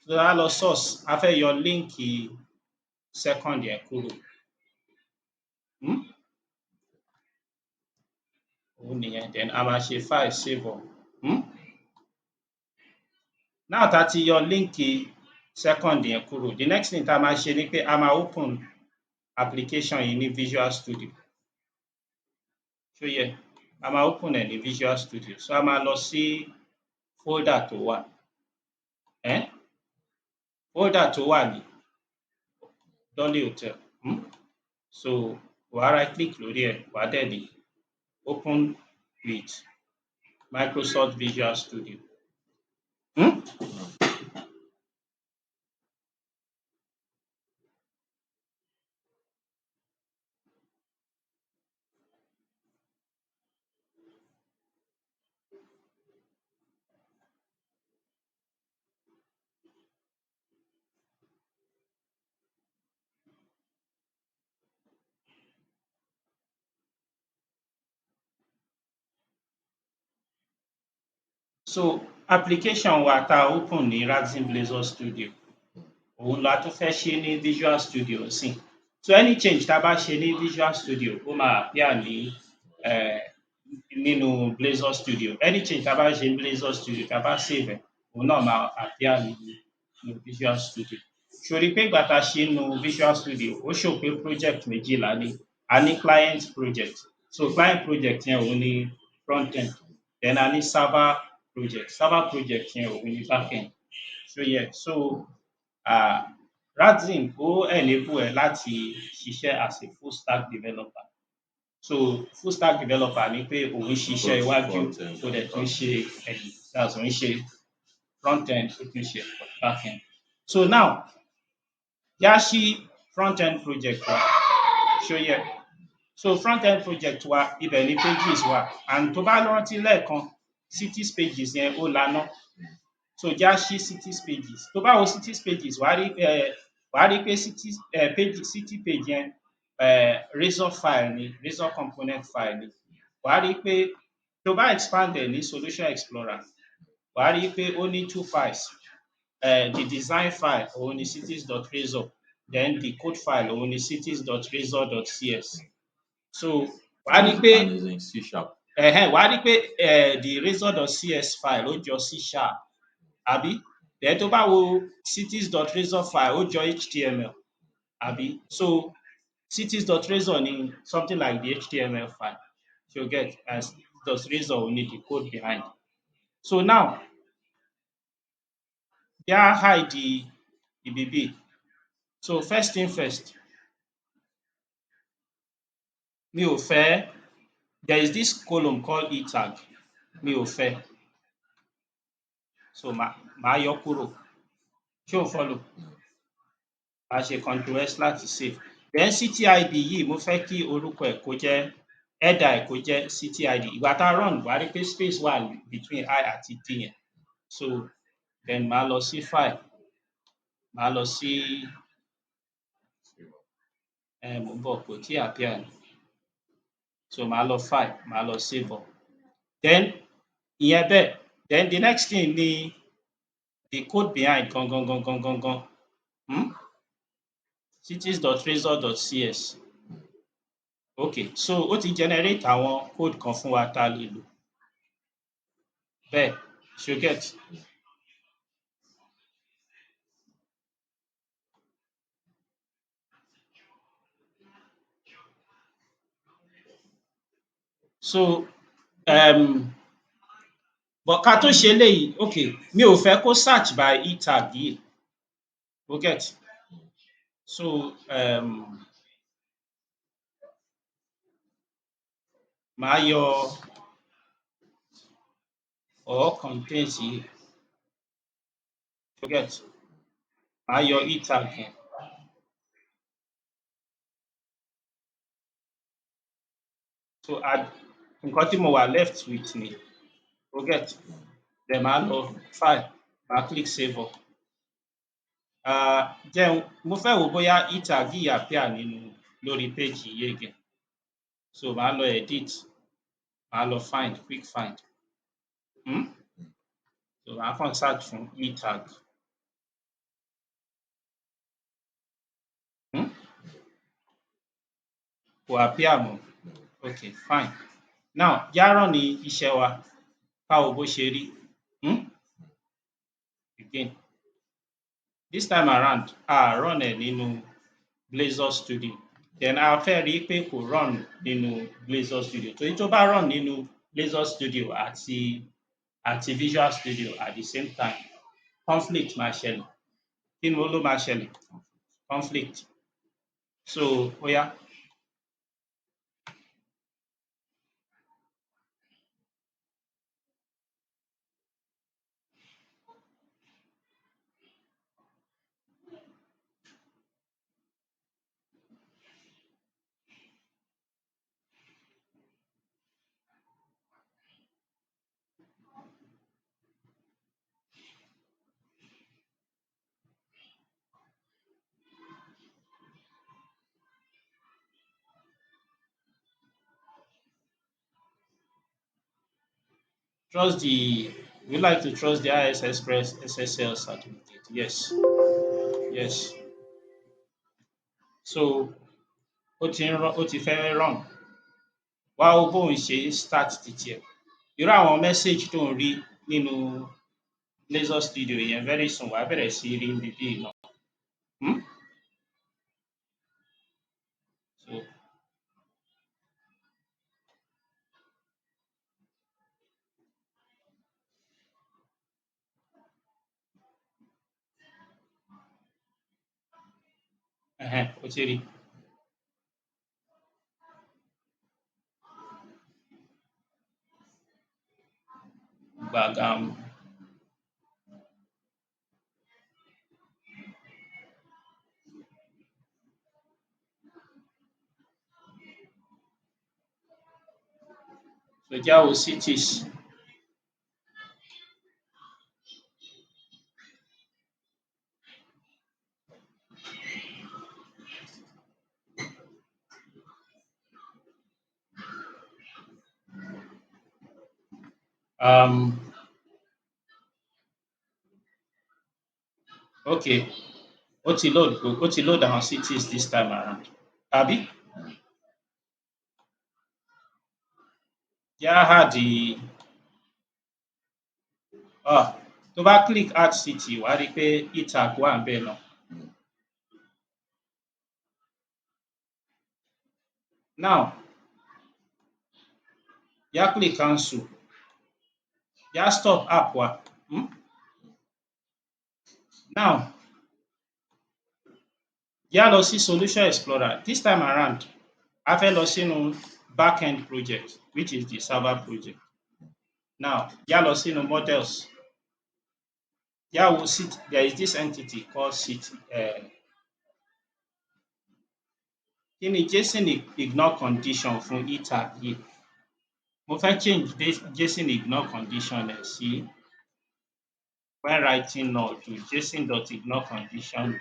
So a lọ source, a fẹ́ yọ líǹkì second yẹn kúrò. Òun nìyẹn, then a máa ṣe file save all. Now tá ti yọ líǹkì second yẹn kúrò, the next thing tá máa ṣe ni pé a máa open application yìí ní Visual Studio. Ṣó yẹ? A máa open ẹ̀ ní Visual Studio. So a máa lọ sí folder tó wà. Folder tó wà ní Dolly Hotel. So wàá right click lórí ẹ̀, wàá dẹ̀ ní open with Microsoft Visual Studio. So application wa tá open ní RADZEN Blazor Studio, òun la tún fẹ́ ṣe ní Visual Studio sí. So any change tá bá ṣe ní Visual Studio, ó máa appear ní nínú Blazor Studio. Any change tá bá ṣe ní Blazor Studio, tá bá save ẹ̀, òun náà máa appear ní Visual Studio. Ṣorí pé ìgbà tá ṣe nínú Visual Studio, ó show pé project méjìlá ní. A ní client project. So client project yẹn òun ní frontend. Then a ní server project yẹn òun ní backend. So yeah, so RADZEN ó enable ẹ láti ṣiṣẹ́ as a full stack developer. So full stack developer ni pé òun ṣiṣẹ́ iwájú, ó dẹ̀ tún ṣe ẹ̀yìn, that's òun ṣe frontend, ó tún ṣe backend. So now já sí front-end project wa ṣó yẹ. So front-end project wa ibẹ̀ ni pages wà, and tó bá rántí lẹ́ẹ̀kan cities pages yẹn ó laná. So já sí cities pages. Tó bá wo cities pages wàá rí pé city page yẹn Razor file ni, Razor component file ni. Wàá rí pé tó bá expand ẹ̀ ní Solution Explorer, wàá rí pé ó ní two files. The design file òun ni cities.razor, then the code file òun ni cities.razor.cs. So wàá rí pé wàá rí pé the razor.cs file ó jọ C#, àbí? Then tó bá wo cities.razor file ó jọ HTML, àbí? So cities.razor ni something like the HTML file. You get, as .razor will need the code behind. So now, já hide ibi bí. So first thing first, mi ò fẹ́, there is this column called Etag, mi ò fẹ́. So màá yọ kúrò. Ṣé o follow? Màá ṣe Ctrl+S láti save. Then CTID yìí mo fẹ́ kí orúkọ ẹ̀ kó jẹ́, header ẹ̀ kó jẹ́ CTID. Ìgbà tá a run, wàá rí pé space wà between I àti D yẹn. So then màá lọ sí file, màá lọ sí mo ń bọ̀ kò tí appear ni. So màá lọ file, màá lọ save. Then ìyẹn bẹ́ẹ̀. Then the next thing ni the code behind gangan. cities.razor.cs. Okay, so ó ti generate àwọn code kan fún wa tá a lè lò. Bẹ́ẹ̀, ṣó get? So but ká tó ṣe eléyìí, okay, mi ò fẹ́ kó search by Etag yìí. Ó get? So màá yọ all contains yìí. Ó get? Màá yọ Etag yẹn. So nǹkan tí mo wà left with ni. Ó get? Then màá lọ file, màá click save up. Mo fẹ́ wò bóyá Etag yìí appear lórí page yìí again. So màá lọ edit, màá lọ find, quick find. So màá kàn search fún Etag. Kò appear mọ́. Okay, fine. Now, já run ní iṣẹ́ wa, ká wo bó ṣe rí. Again. This time around, run ẹ̀ nínú Blazor Studio. Then a fẹ́ rí pé kò run nínú Blazor Studio. Torí tó bá run nínú Blazor Studio àti Visual Studio at the same time, conflict máa ṣẹlẹ̀. Kí ni ló máa ṣẹlẹ̀? Conflict. So, ó yá. We like to trust the IS Express SSL certificate. Yes. Yes. So, ó ti fẹ́ run. Wá wo bóun ṣe start títí ẹ̀. Irú àwọn message tó ń rí nínú Blazor Studio yẹn very soon wàá bẹ̀rẹ̀ sí rí níbí náà. So, ó ti rí. Gbàgàm. So já wo cities. Okay, ó ti load àwọn cities this time around. Àbí? Já add tó bá click add city wàá rí pé Etag wà ńbẹ̀ náà. Now, já click cancel. Já stop app wa. Now, já lọ sí Solution Explorer. This time around, a fẹ́ lọ sínú Backend Project, which is the server project. Now, já lọ sínú Models. Já wo city. There is this entity called city. Kí ni JSON ignore condition fún Etag yìí? Mo fẹ́ change JSON ignore condition ẹ̀ sí when writing null to JSON.ignore condition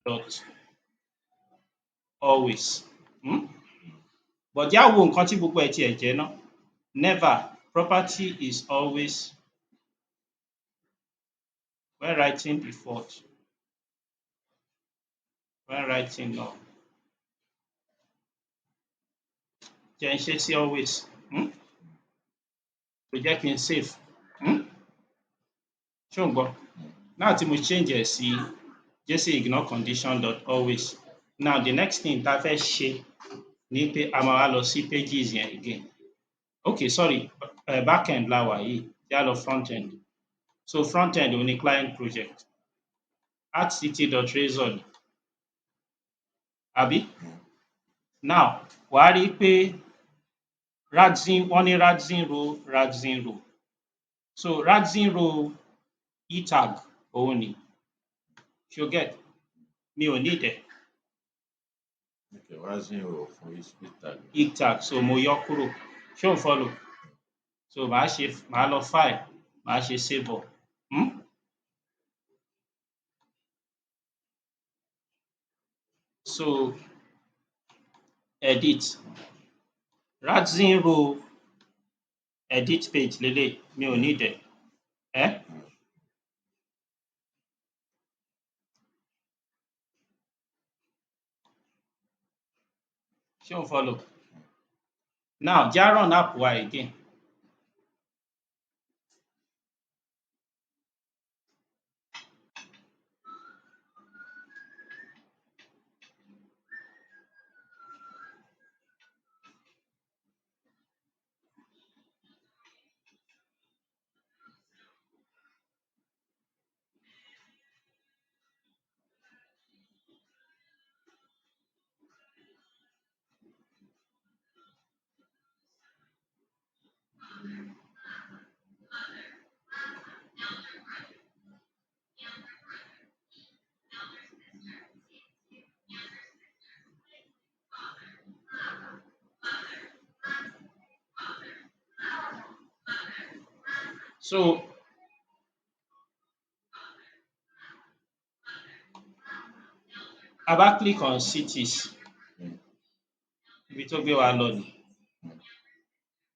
dot always. But já wo nǹkan tí gbogbo ẹ̀ tiẹ̀ jẹ́ náà. Never. Property is always when writing default. When writing null. Jẹ́ n ṣe sí always. Kò jẹ́ kí n save. Ṣé ò ń gbọ́? Now tí mo change ẹ̀ sí JSON ignore condition dot always. Now the next thing tá fẹ́ ṣe ni pé a máa wá lọ sí pages yẹn again. Okay, sorry, backend la wà yìí. Já lọ frontend. So frontend òun ni client project. Add city.razor. Àbí? Now, wàá rí pé wọ́n ní RADZEN row. So RADZEN row Etag òun ni. Ṣo get? Mi ò need ẹ̀. Okay, RADZEN row fún Etag. Etag, so mo yọ kúrò. Ṣé ò ń follow? So màá lọ file, màá ṣe save all. So edit. RADZEN row edit page lélẹ̀, mi ò need ẹ̀. Ṣé ò ń follow? Now, já run app wa again. So a bá click on cities, ibi tó gbé wa lọ ni.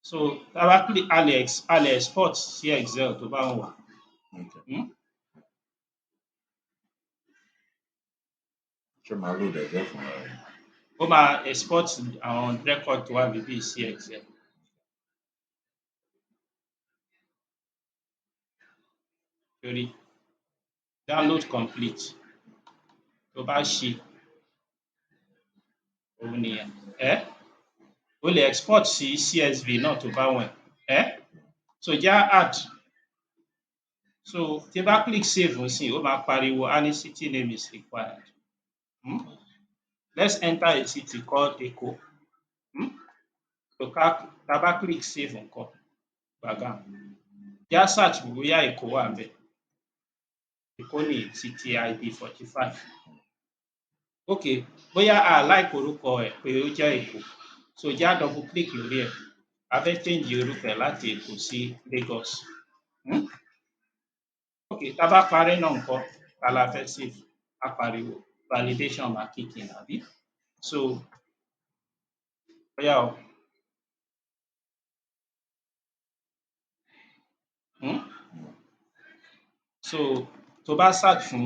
So a bá click, a lè export sí Excel tó bá wù wá. Ṣé máa load Excel fún wa? Ó máa export àwọn record tó wà níbí sí Excel. Sorry. Download complete. Tó bá ṣí, òun nìyẹn. O lè export sí CSV náà tó bá wù ẹ́. So já add. So tí bá click save nsìn, ó máa pariwo city name is required. Let's enter a city called Èkó. So tá bá click save ńkọ́, gbàgán. Já search bóyá Èkó wà ńbẹ̀. Èkó ní city ID 45. Okay, bóyá a like orúkọ ẹ̀ pé ó jẹ́ Èkó. so jẹ́ á double click lórí ẹ̀ a fẹ́ change orúkọ ẹ̀ láti Èkó sí Lagos. Ok, tá a bá parí náà ńkọ́ ta la fẹ́ save á pariwo validation máa kick in àbí so bóyá o. So tó bá search fún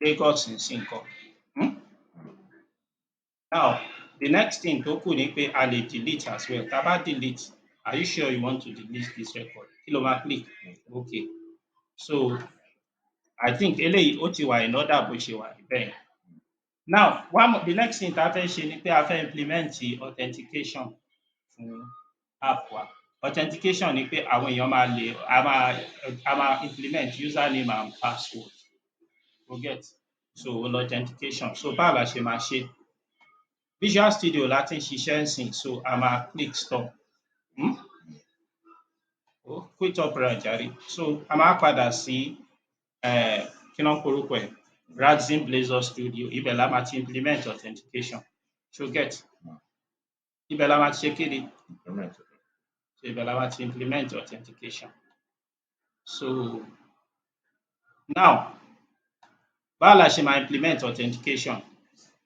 Lagos nsìn ńkọ́. Now the next thing tó kù ni pé a lè delete as well. Tá a bá delete, are you sure you want to delete this record? Kí ló máa click? Okay. So I think eléyìí ó ti wà in order bó ṣe wà bẹ́ẹ̀. Now the next thing tá a fẹ́ ṣe ni pé a fẹ́ implement authentication fún app wa. Authentication ni pé àwọn èèyàn máa lè a máa implement username and password. Forget. So authentication. So báwo la ṣe máa ṣe? Visual Studio láti ń ṣiṣẹ́ nsìn so a máa click stop. Quit opera jàre. So a máa padà sí kí náà korúkọ ẹ̀ RADZEN Blazor Studio ibẹ̀ la máa ti implement authentication. So get. Ibẹ̀ la máa ti ṣe kéde. So ibẹ̀ la máa ti implement authentication. So now báwo la ṣe máa implement authentication?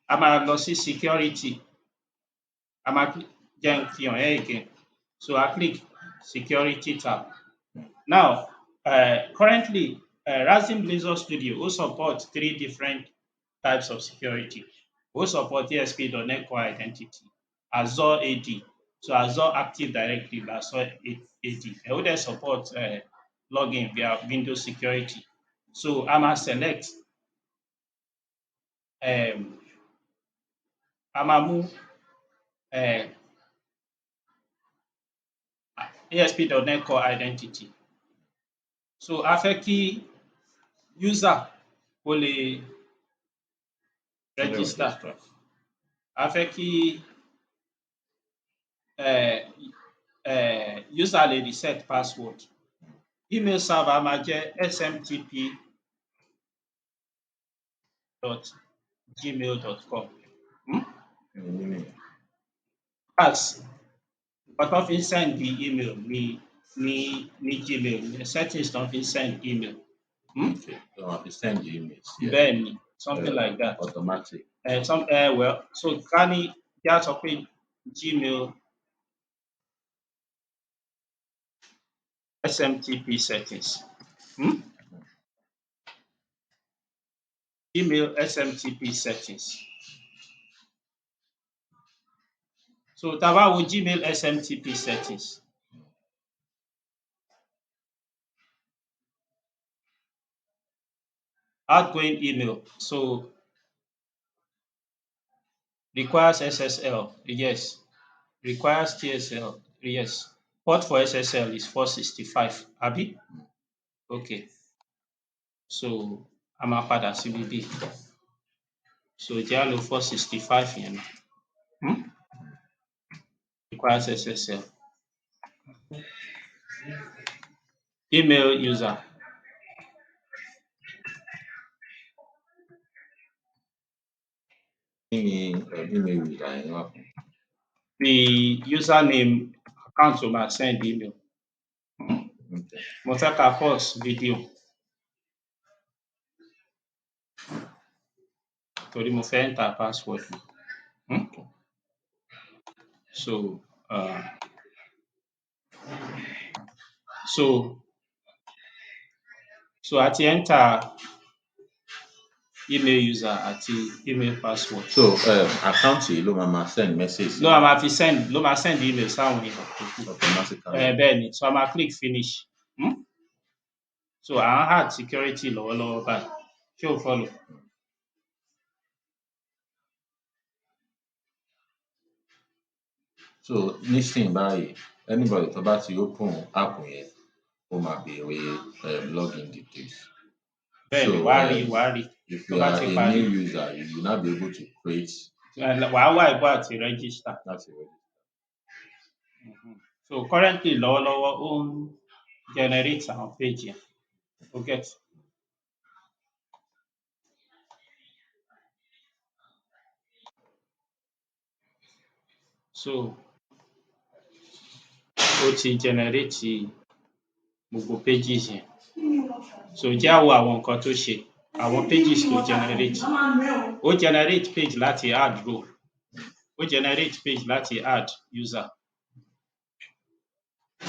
A máa lọ sí security. A máa jẹ́ n fi hàn ẹ́ again. So I click security tab. Now currently RADZEN Blazor Studio ó support 3 different types of security. Ó support ASP.NET Core Identity, Azure AD, so Azure Active Directory, Azure AD. Ó dẹ̀ support login via Windows Security. So a máa select a máa mú ASP.NET Core Identity. So a fẹ́ kí user kó lè register. A fẹ́ kí user lè reset password. Email server máa jẹ́ smtp.gmail.com. As ọ̀tọ̀ fi ń send the email ní Gmail, settings tó fi ń send email. Okay, so I will send the emails. Yeah. Bẹ́ẹ̀ni, something like that. Automatic. Well, so ká ní bí a sọ pé Gmail SMTP settings. Email SMTP settings. So tá a bá wo Gmail SMTP settings. Outgoing email, so requires SSL, yes. Requires TSL, yes. Port for SSL is 465, àbí? Okay. So a máa padà sí bíbí. So jẹ́ á lo 465 yẹn náà. Requires SSL. Email user. Email user. The username account tó máa send email. Mo fẹ́ ká pause video. Torí mo fẹ́ enter password. So àti enter email user àti email password. So account yìí ló máa send message. Ló máa send email sáwọn èèyàn tó kù. Automatically. Bẹ́ẹ̀ni, so a máa click finish. So à ń add security lọ́wọ́lọ́wọ́ báyìí. Ṣé o follow? So nísìnyí báyìí anybody tó bá ti open app yẹn ó máa béèrè login details. Bẹ́ẹ̀ni, wàá rí. If you are a new user, you will not be able to create. Wàá wá ìbò àti register. That's it. So currently lọ́wọ́lọ́wọ́ ó ń generate àwọn page yẹn. O get. So ó ti generate gbogbo pages yẹn. So jẹ́ á wo àwọn nǹkan tó ṣe, àwọn pages tó generate. Ó generate page láti add row, ó generate page láti add user,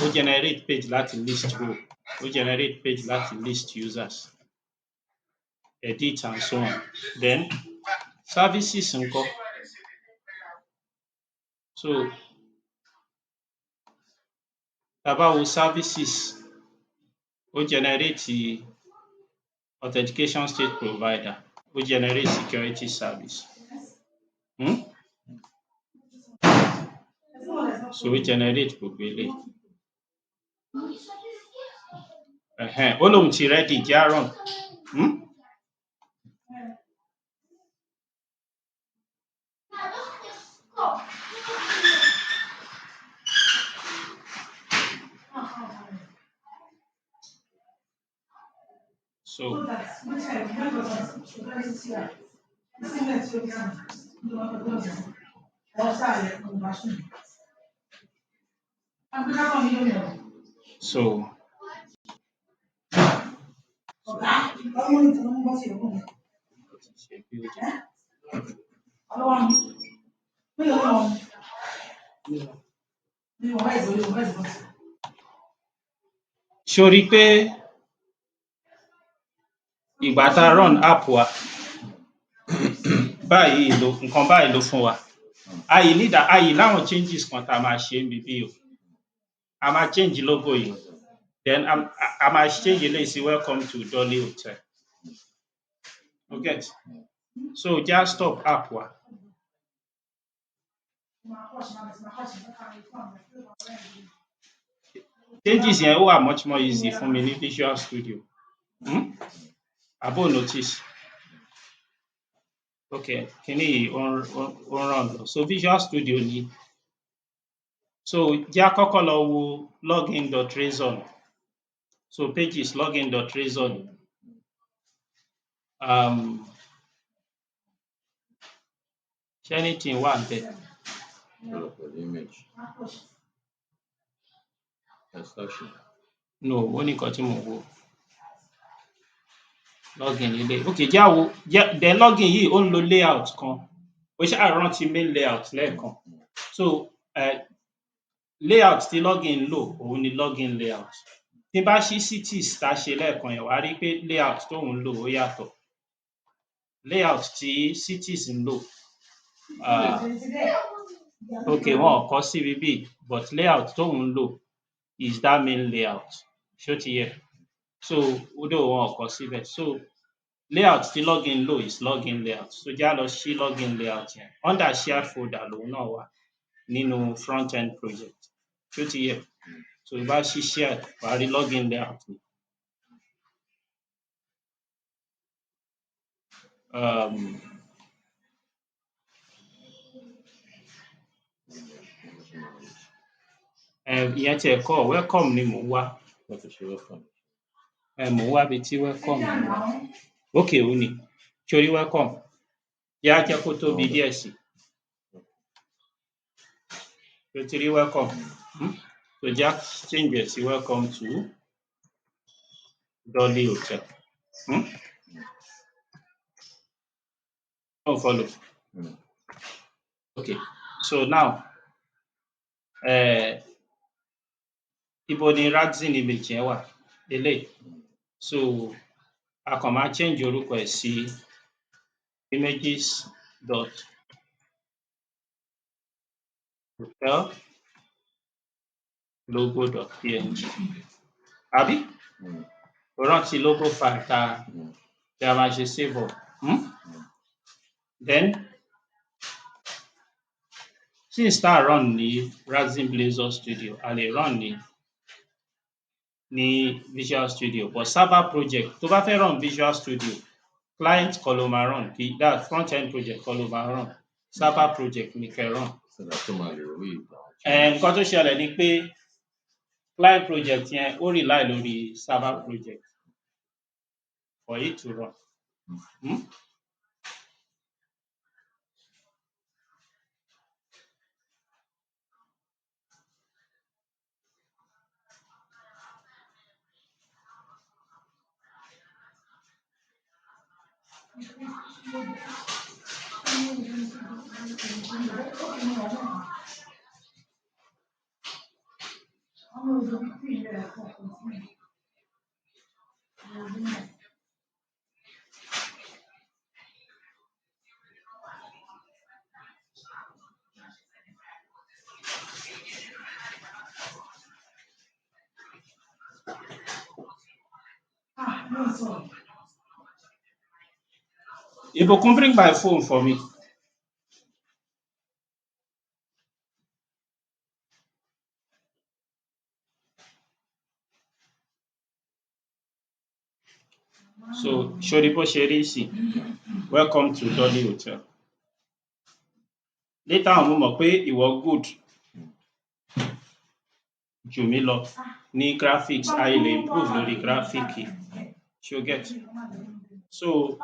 ó generate page láti list row, ó generate page láti list users, edit and so on. Then services ńkọ́? So tá bá wo services, ó generate authentication state provider, ó generate security service. So ó generate gbogbo eléyìí. Ó lóun ti ready, jẹ́ á run. So ṣó rí pé ìgbà tá a run app wa báyìí nǹkan báyìí ló fún wa. Ayì láwọn changes kan tá a máa ṣe níbí o. A máa change logo yìí, then a máa change eléyìí sí welcome to Dolly Hotel. Okay. So just stop app wa. Changes yẹn ó wà much more easy fún mi ní Visual Studio. Abo notice. Okay, kíní yìí ó run lọ. So Visual Studio ni. So jẹ́ á kọ́kọ́ lọ wo login.razon. So pages login.razon. Ṣé anything wà ńbẹ̀? Image. Extraction. No, ó ní nǹkan tí mo wò. Login ilé. Okay, jẹ́ á wo. Then login yìí ó ń lo layout kan. Ó ṣáà rántí MainLayout lẹ́ẹ̀kan. So layout tí login ń lò òun ni LoginLayout. Tí n bá ṣí cities tá a ṣe lẹ́ẹ̀kan yẹn, wàá rí pé layout tóun ń lò ó yàtọ̀. Layout tí cities ń lò, okay, wọn ò kọ sí ibí, but layout tóun ń lò is that MainLayout. Ṣó ti yé? So although wọn ò kọ síbẹ̀. So layout tí login ń lò is LoginLayout. So jẹ́ á lọ ṣí LoginLayout yẹn. Under shared folder lòun náà wà nínú frontend project. Ṣó ti yé? So bá ṣí shared, wàá rí LoginLayout ni. Ìyẹn tiẹ̀ kọ́, welcome ni mò ń wá. Mò ń wá ibi tí welcome wà. Okay, òun ni. Ṣé o rí welcome? Jẹ́ á jẹ́ kó tóbi díẹ̀ sí. Ṣé o ti rí welcome? So jẹ́ á change ẹ̀ sí welcome to Dolly Hotel. Don't follow. Okay, so now ibo ni RADZEN image yẹn wà? Eléyìí. So a kàn máa change orúkọ ẹ̀ sí images.hotel logo.png. Àbí? O rántí logo file tá a máa ṣe save up. Then since tá a run ní RADZEN Blazor Studio, a lè run ní Visual Studio, but server project tó bá fẹ́ run Visual Studio, client kọ́ ló máa run, that front-end project kọ́ ló máa run, server project ni kẹ́ run. Nǹkan tó ṣẹlẹ̀ ni pé client project yẹn ó rely lórí server project for it to run. Ibokun, bring my phone for me. So, Shodipo Sherisi, welcome to Dolly Hotel. Later on, mo mọ̀ pé ìwọ good jù mí lọ ní graphics, a lè improve lórí graphic. Ṣo get? So,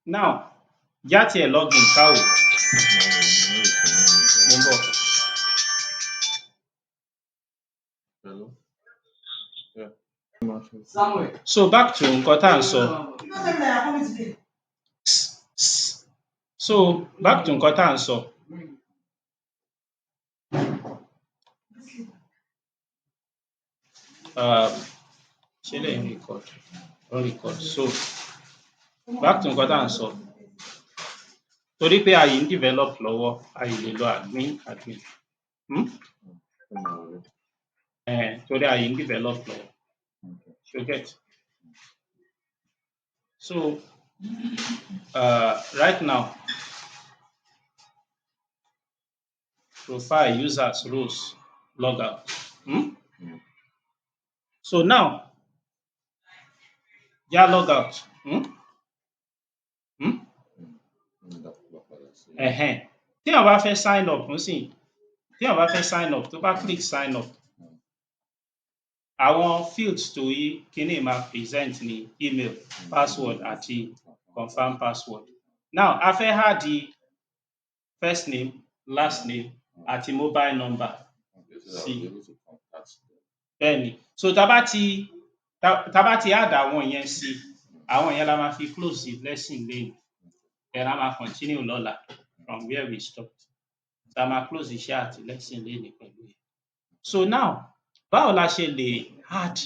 now, já tiẹ̀ login káwò. Mo ń bọ̀. Hello? Yeah. So, back to nǹkan tá à ń sọ. So, back to nǹkan tá à ń sọ. Ṣé lè ń record? Don't record. So, back to nǹkan tá à ń sọ. Torí pé a yìí ń develop lọ́wọ́, a yìí lè lo admin. Torí a yìí ń develop lọ́wọ́. Ṣo get? So, right now, profile, users, roles, logout. So now, já logout. Tí wọ́n bá fẹ́ sign up nísìnyí, tí wọ́n bá fẹ́ sign up, tó bá click sign up, àwọn fields tó yí kíní máa present ní email, password àti confirm password. Now, a fẹ́ add the first name, last name àti mobile number sí. Bẹ́ẹ̀ni, so tá bá ti add àwọn yẹn sí, àwọn yẹn la máa fi close the lesson lẹ́yìn. Then a máa continue lọ́la from where we stopped. So a máa close iṣẹ́ àti lesson lẹ́yìn pẹ̀lú ẹ̀. So now, báwo la ṣe lè add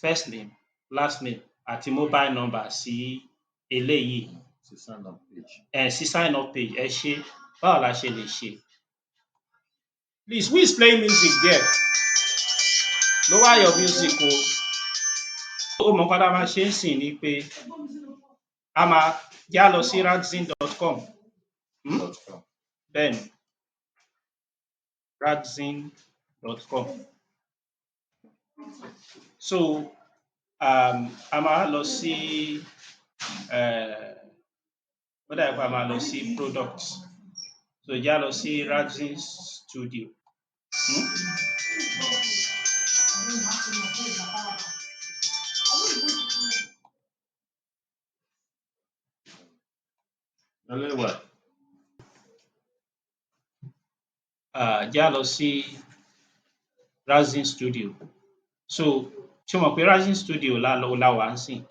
first name, last name àti mobile number sí eléyìí? Sí sign up page. Sí sign up page. Ẹ ṣé, báwo la ṣe lè ṣe? Please, who is playing music there? Lower your music o. Ó mọ̀ nǹkan tá a máa ṣe ń sìn ni pé a máa já lọ sí RADZEN.com. Bẹ́ẹ̀ni, RADZEN.com. So, a máa lọ sí ó dà pé a máa lọ sí products. So, já lọ sí RADZEN Studio. Já lọ sí RADZEN Studio. So, ṣé o mọ̀ pé RADZEN Studio la wà ń sìn?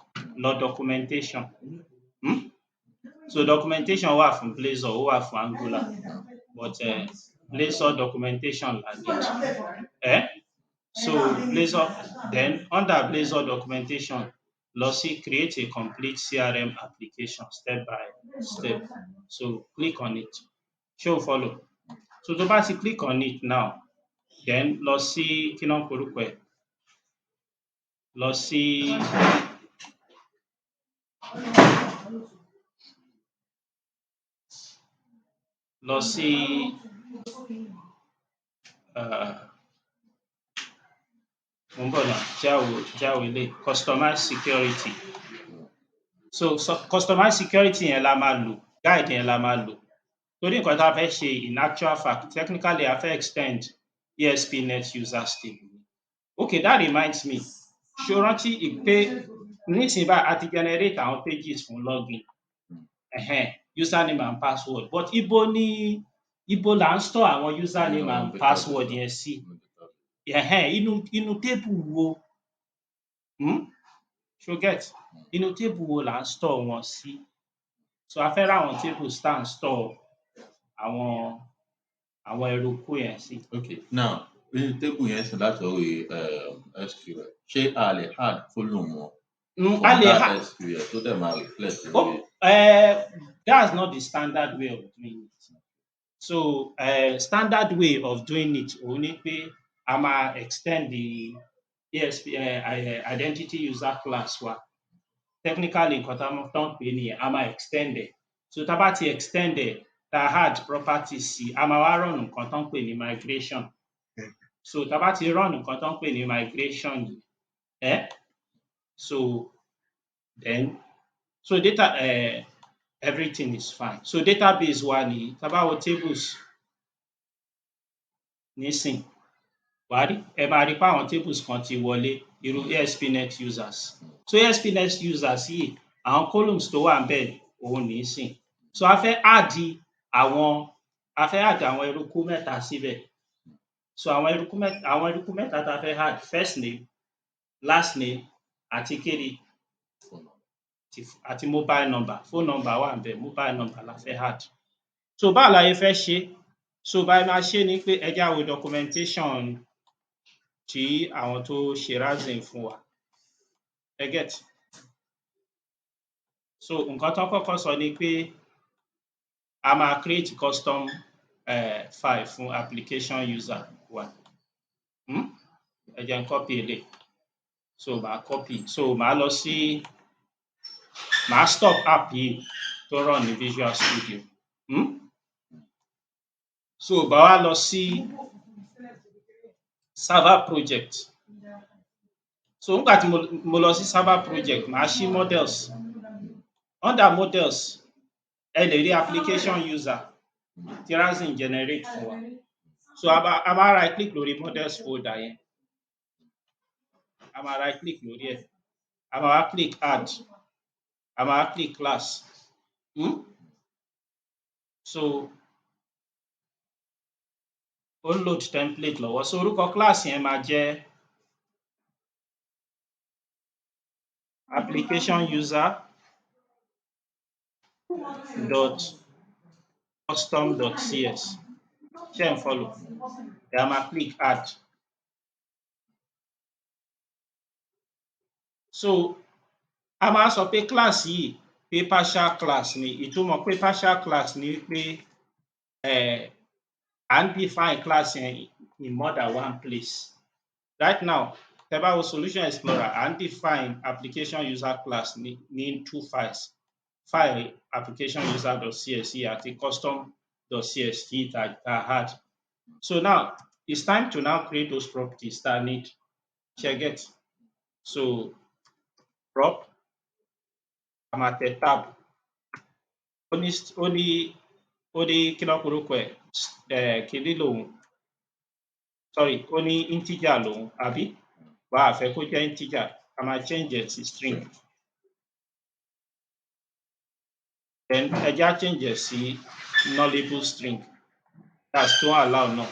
Lọ documentation. So, documentation wà fún Blazor, ó wà fún Angular. But Blazor documentation la need. So, Blazor, then under Blazor documentation, lọ sí create a complete CRM application step by step. So, click on it. Ṣé o follow? So, tó bá ti click on it now, then lọ sí kí náà porúkọ ẹ̀? Lọ sí mo ń bọ̀ náà, jáwé ilé customize security. So, customize security yẹn la máa lò, guide yẹn la máa lò. Torí nǹkan tá a fẹ́ ṣe in actual fact, technically a fẹ́ extend ESP.NET user stable. Okay, that reminds me. Ṣé o rántí pé nísìnyí báyìí a ti generate àwọn pages fún login, username and password, but ibo là ń store àwọn username and password yẹn sí? Inú table wo? ṣó get inú table wo là ń store wọn sí. So a fẹ́ ráwọn tables tá à ń store àwọn eruku yẹn sí. Okay, now nínú table yẹn sì láti orí SQL ṣé a lè add column wọn from that SQL tó dẹ̀ máa reflect lórí. That's not the standard way of doing it. So standard way of doing it òun ni pé a máa extend the identity user class wa. Technically nǹkan tó ń pè nìyẹn, a máa extend ẹ̀. So tá a bá ti extend ẹ̀, tá a add properties sí, a máa wá run nǹkan tó ń pè ní migration. So tá a bá ti run nǹkan tó ń pè ní migration yìí, so data everything is fine. So database wa nìyí, tá a bá wo tables nísìn, ẹ máa rí pé àwọn tables kan ti wọlé, irú ASP.NET users. So ASP.NET users yìí, àwọn columns tó wà ńbẹ̀ òun nìí sìn. So a fẹ́ add àwọn eruku mẹ́ta síbẹ̀. So àwọn eruku mẹ́ta tá a fẹ́ add, FirstName, LastName àti kíni àti MobileNumber. Phone number wà ńbẹ̀, MobileNumber la fẹ́ add. So báwo la ṣe fẹ́ ṣe? So bá a máa ṣe ni pé ẹ jẹ́ á wo documentation tí àwọn tó ṣe RADZEN fún wa. Ẹ get? So nǹkan tó kọ́kọ́ sọ ni pé a máa create custom file fún ApplicationUser wa. Ẹ jẹ́ n copy eléyìí. So màá copy. So màá stop app yìí tó run ní Visual Studio. So màá wá lọ sí server project. So nígbà tí mo lọ sí server project, màá ṣí models. Under models, ẹ lè rí ApplicationUser tí RADZEN generate fún wa. So a máa right click lórí models folder yẹn. A máa right click lórí ẹ̀. A máa wá click add. A máa wá click class. So ó ń load template lọ́wọ́. So orúkọ class yẹn máa jẹ́ ApplicationUser.custom.cs. Ṣé ẹ̀ ń follow? Then a máa click add. So a máa sọ pé class yìí pé partial class ni. Ìtumọ̀ pé partial class ni pé à ń define class yẹn in more than one place. Right now, tẹ́ bá wo Solution Explorer, à ń define ApplicationUser class ní two files. File ApplicationUser.csv àti custom.csv that add. So now, it's time to now create those properties that need. Ṣé get? So prop, a máa tẹ tab. Ó ní kí ló porúkọ ẹ̀, kíní lòun. Sorry, ó ní integer lòun, àbí? Wá a fẹ́ kó jẹ́ integer, a máa change it sí string. Then ẹ jẹ́ á change it sí nullable string. That's tó allow náà.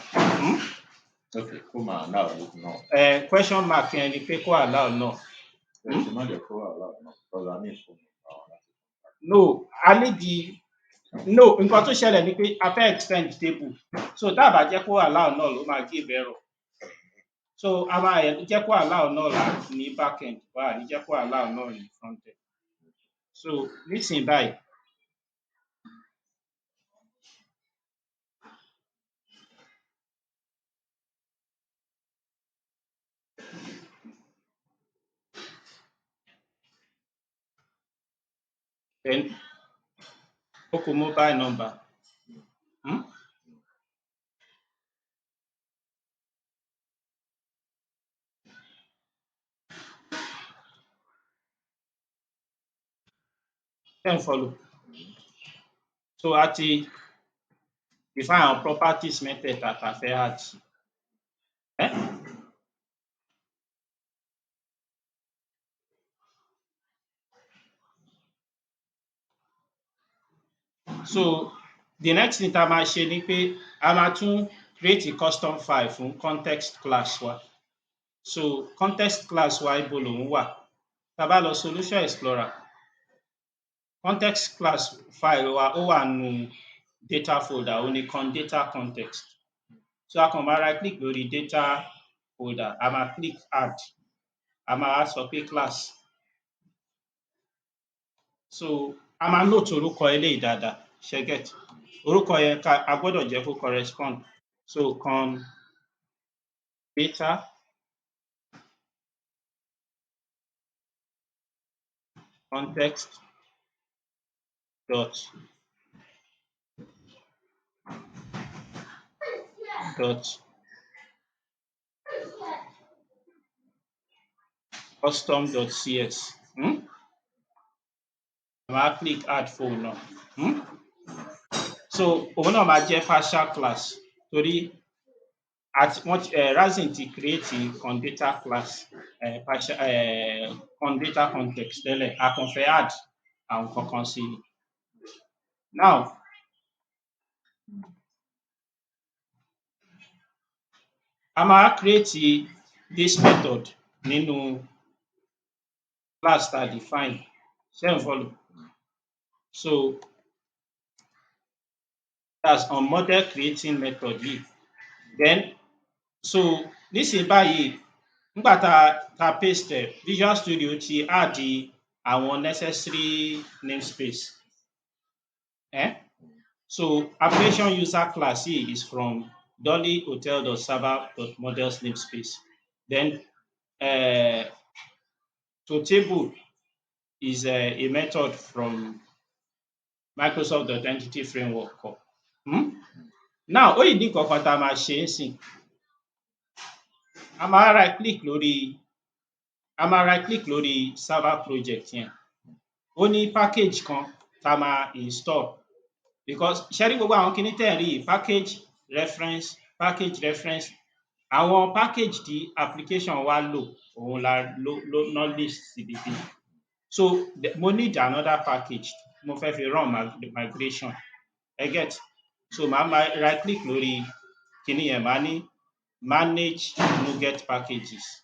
Okay, kó máa allow náà. Question mark yẹn ni pé kó allow náà. Ṣé má jẹ́ kó allow náà? Because I need phone. No, nǹkan tó ṣẹlẹ̀ ni pé a fẹ́ extend table. So tá a bá jẹ́ kó allow náà ló máa give error. So a máa jẹ́ kó allow náà ní backend, wá ní jẹ́ kó allow náà ní frontend. So nísìnyí báyìí, then ó kù mobile number. Then follow. So a ti define àwọn properties mẹ́tẹ̀ẹ̀ta tá a fẹ́ add. So the next thing tá a máa ṣe ni pé a máa tún create a custom file fún context class wa. So context class wa ibo lòun wà? tá a bá lọ Solution Explorer, context class file wa ó wà nínú data folder, ó ní ConDataContext. So a kàn máa right click lórí data folder, a máa click add, a máa sọ pé class. So a máa note orúkọ eléyìí dáadáa, ṣé get? Orúkọ yẹn a gbọ́dọ̀ jẹ́ kó correspond. So ConDataContext dot custom.cs. Màá click add phone náà. So òun náà máa jẹ́ partial class torí RADZEN ti create ConData class, ConDataContext tẹ́lẹ̀, a kàn fẹ́ add àwọn kankan sí i. Now, a máa create this method nínú class tá a define. Ṣé ń follow? So that's on model creating method yìí. Then so nísìnyí báyìí nígbà tá a paste Visual Studio ti add àwọn necessary namespace. So ApplicationUser class yìí is from dolly.hotel.server.models namespace. Then to table is a method from Microsoft Identity Framework. Now ó yìí ní kankan tá a máa ṣe é sìn. A máa right click lórí server project yẹn. Ó ní package kan tá a máa install, because ṣé rí gbogbo àwọn kinní tẹ́ ẹ̀ rí yìí, package reference, àwọn package tí application wa lò òun ná list síbi bí. So mo need another package mo fẹ́ fi run migration, get? So màá right click lórí kinní yẹn, màá ní manage NuGet packages.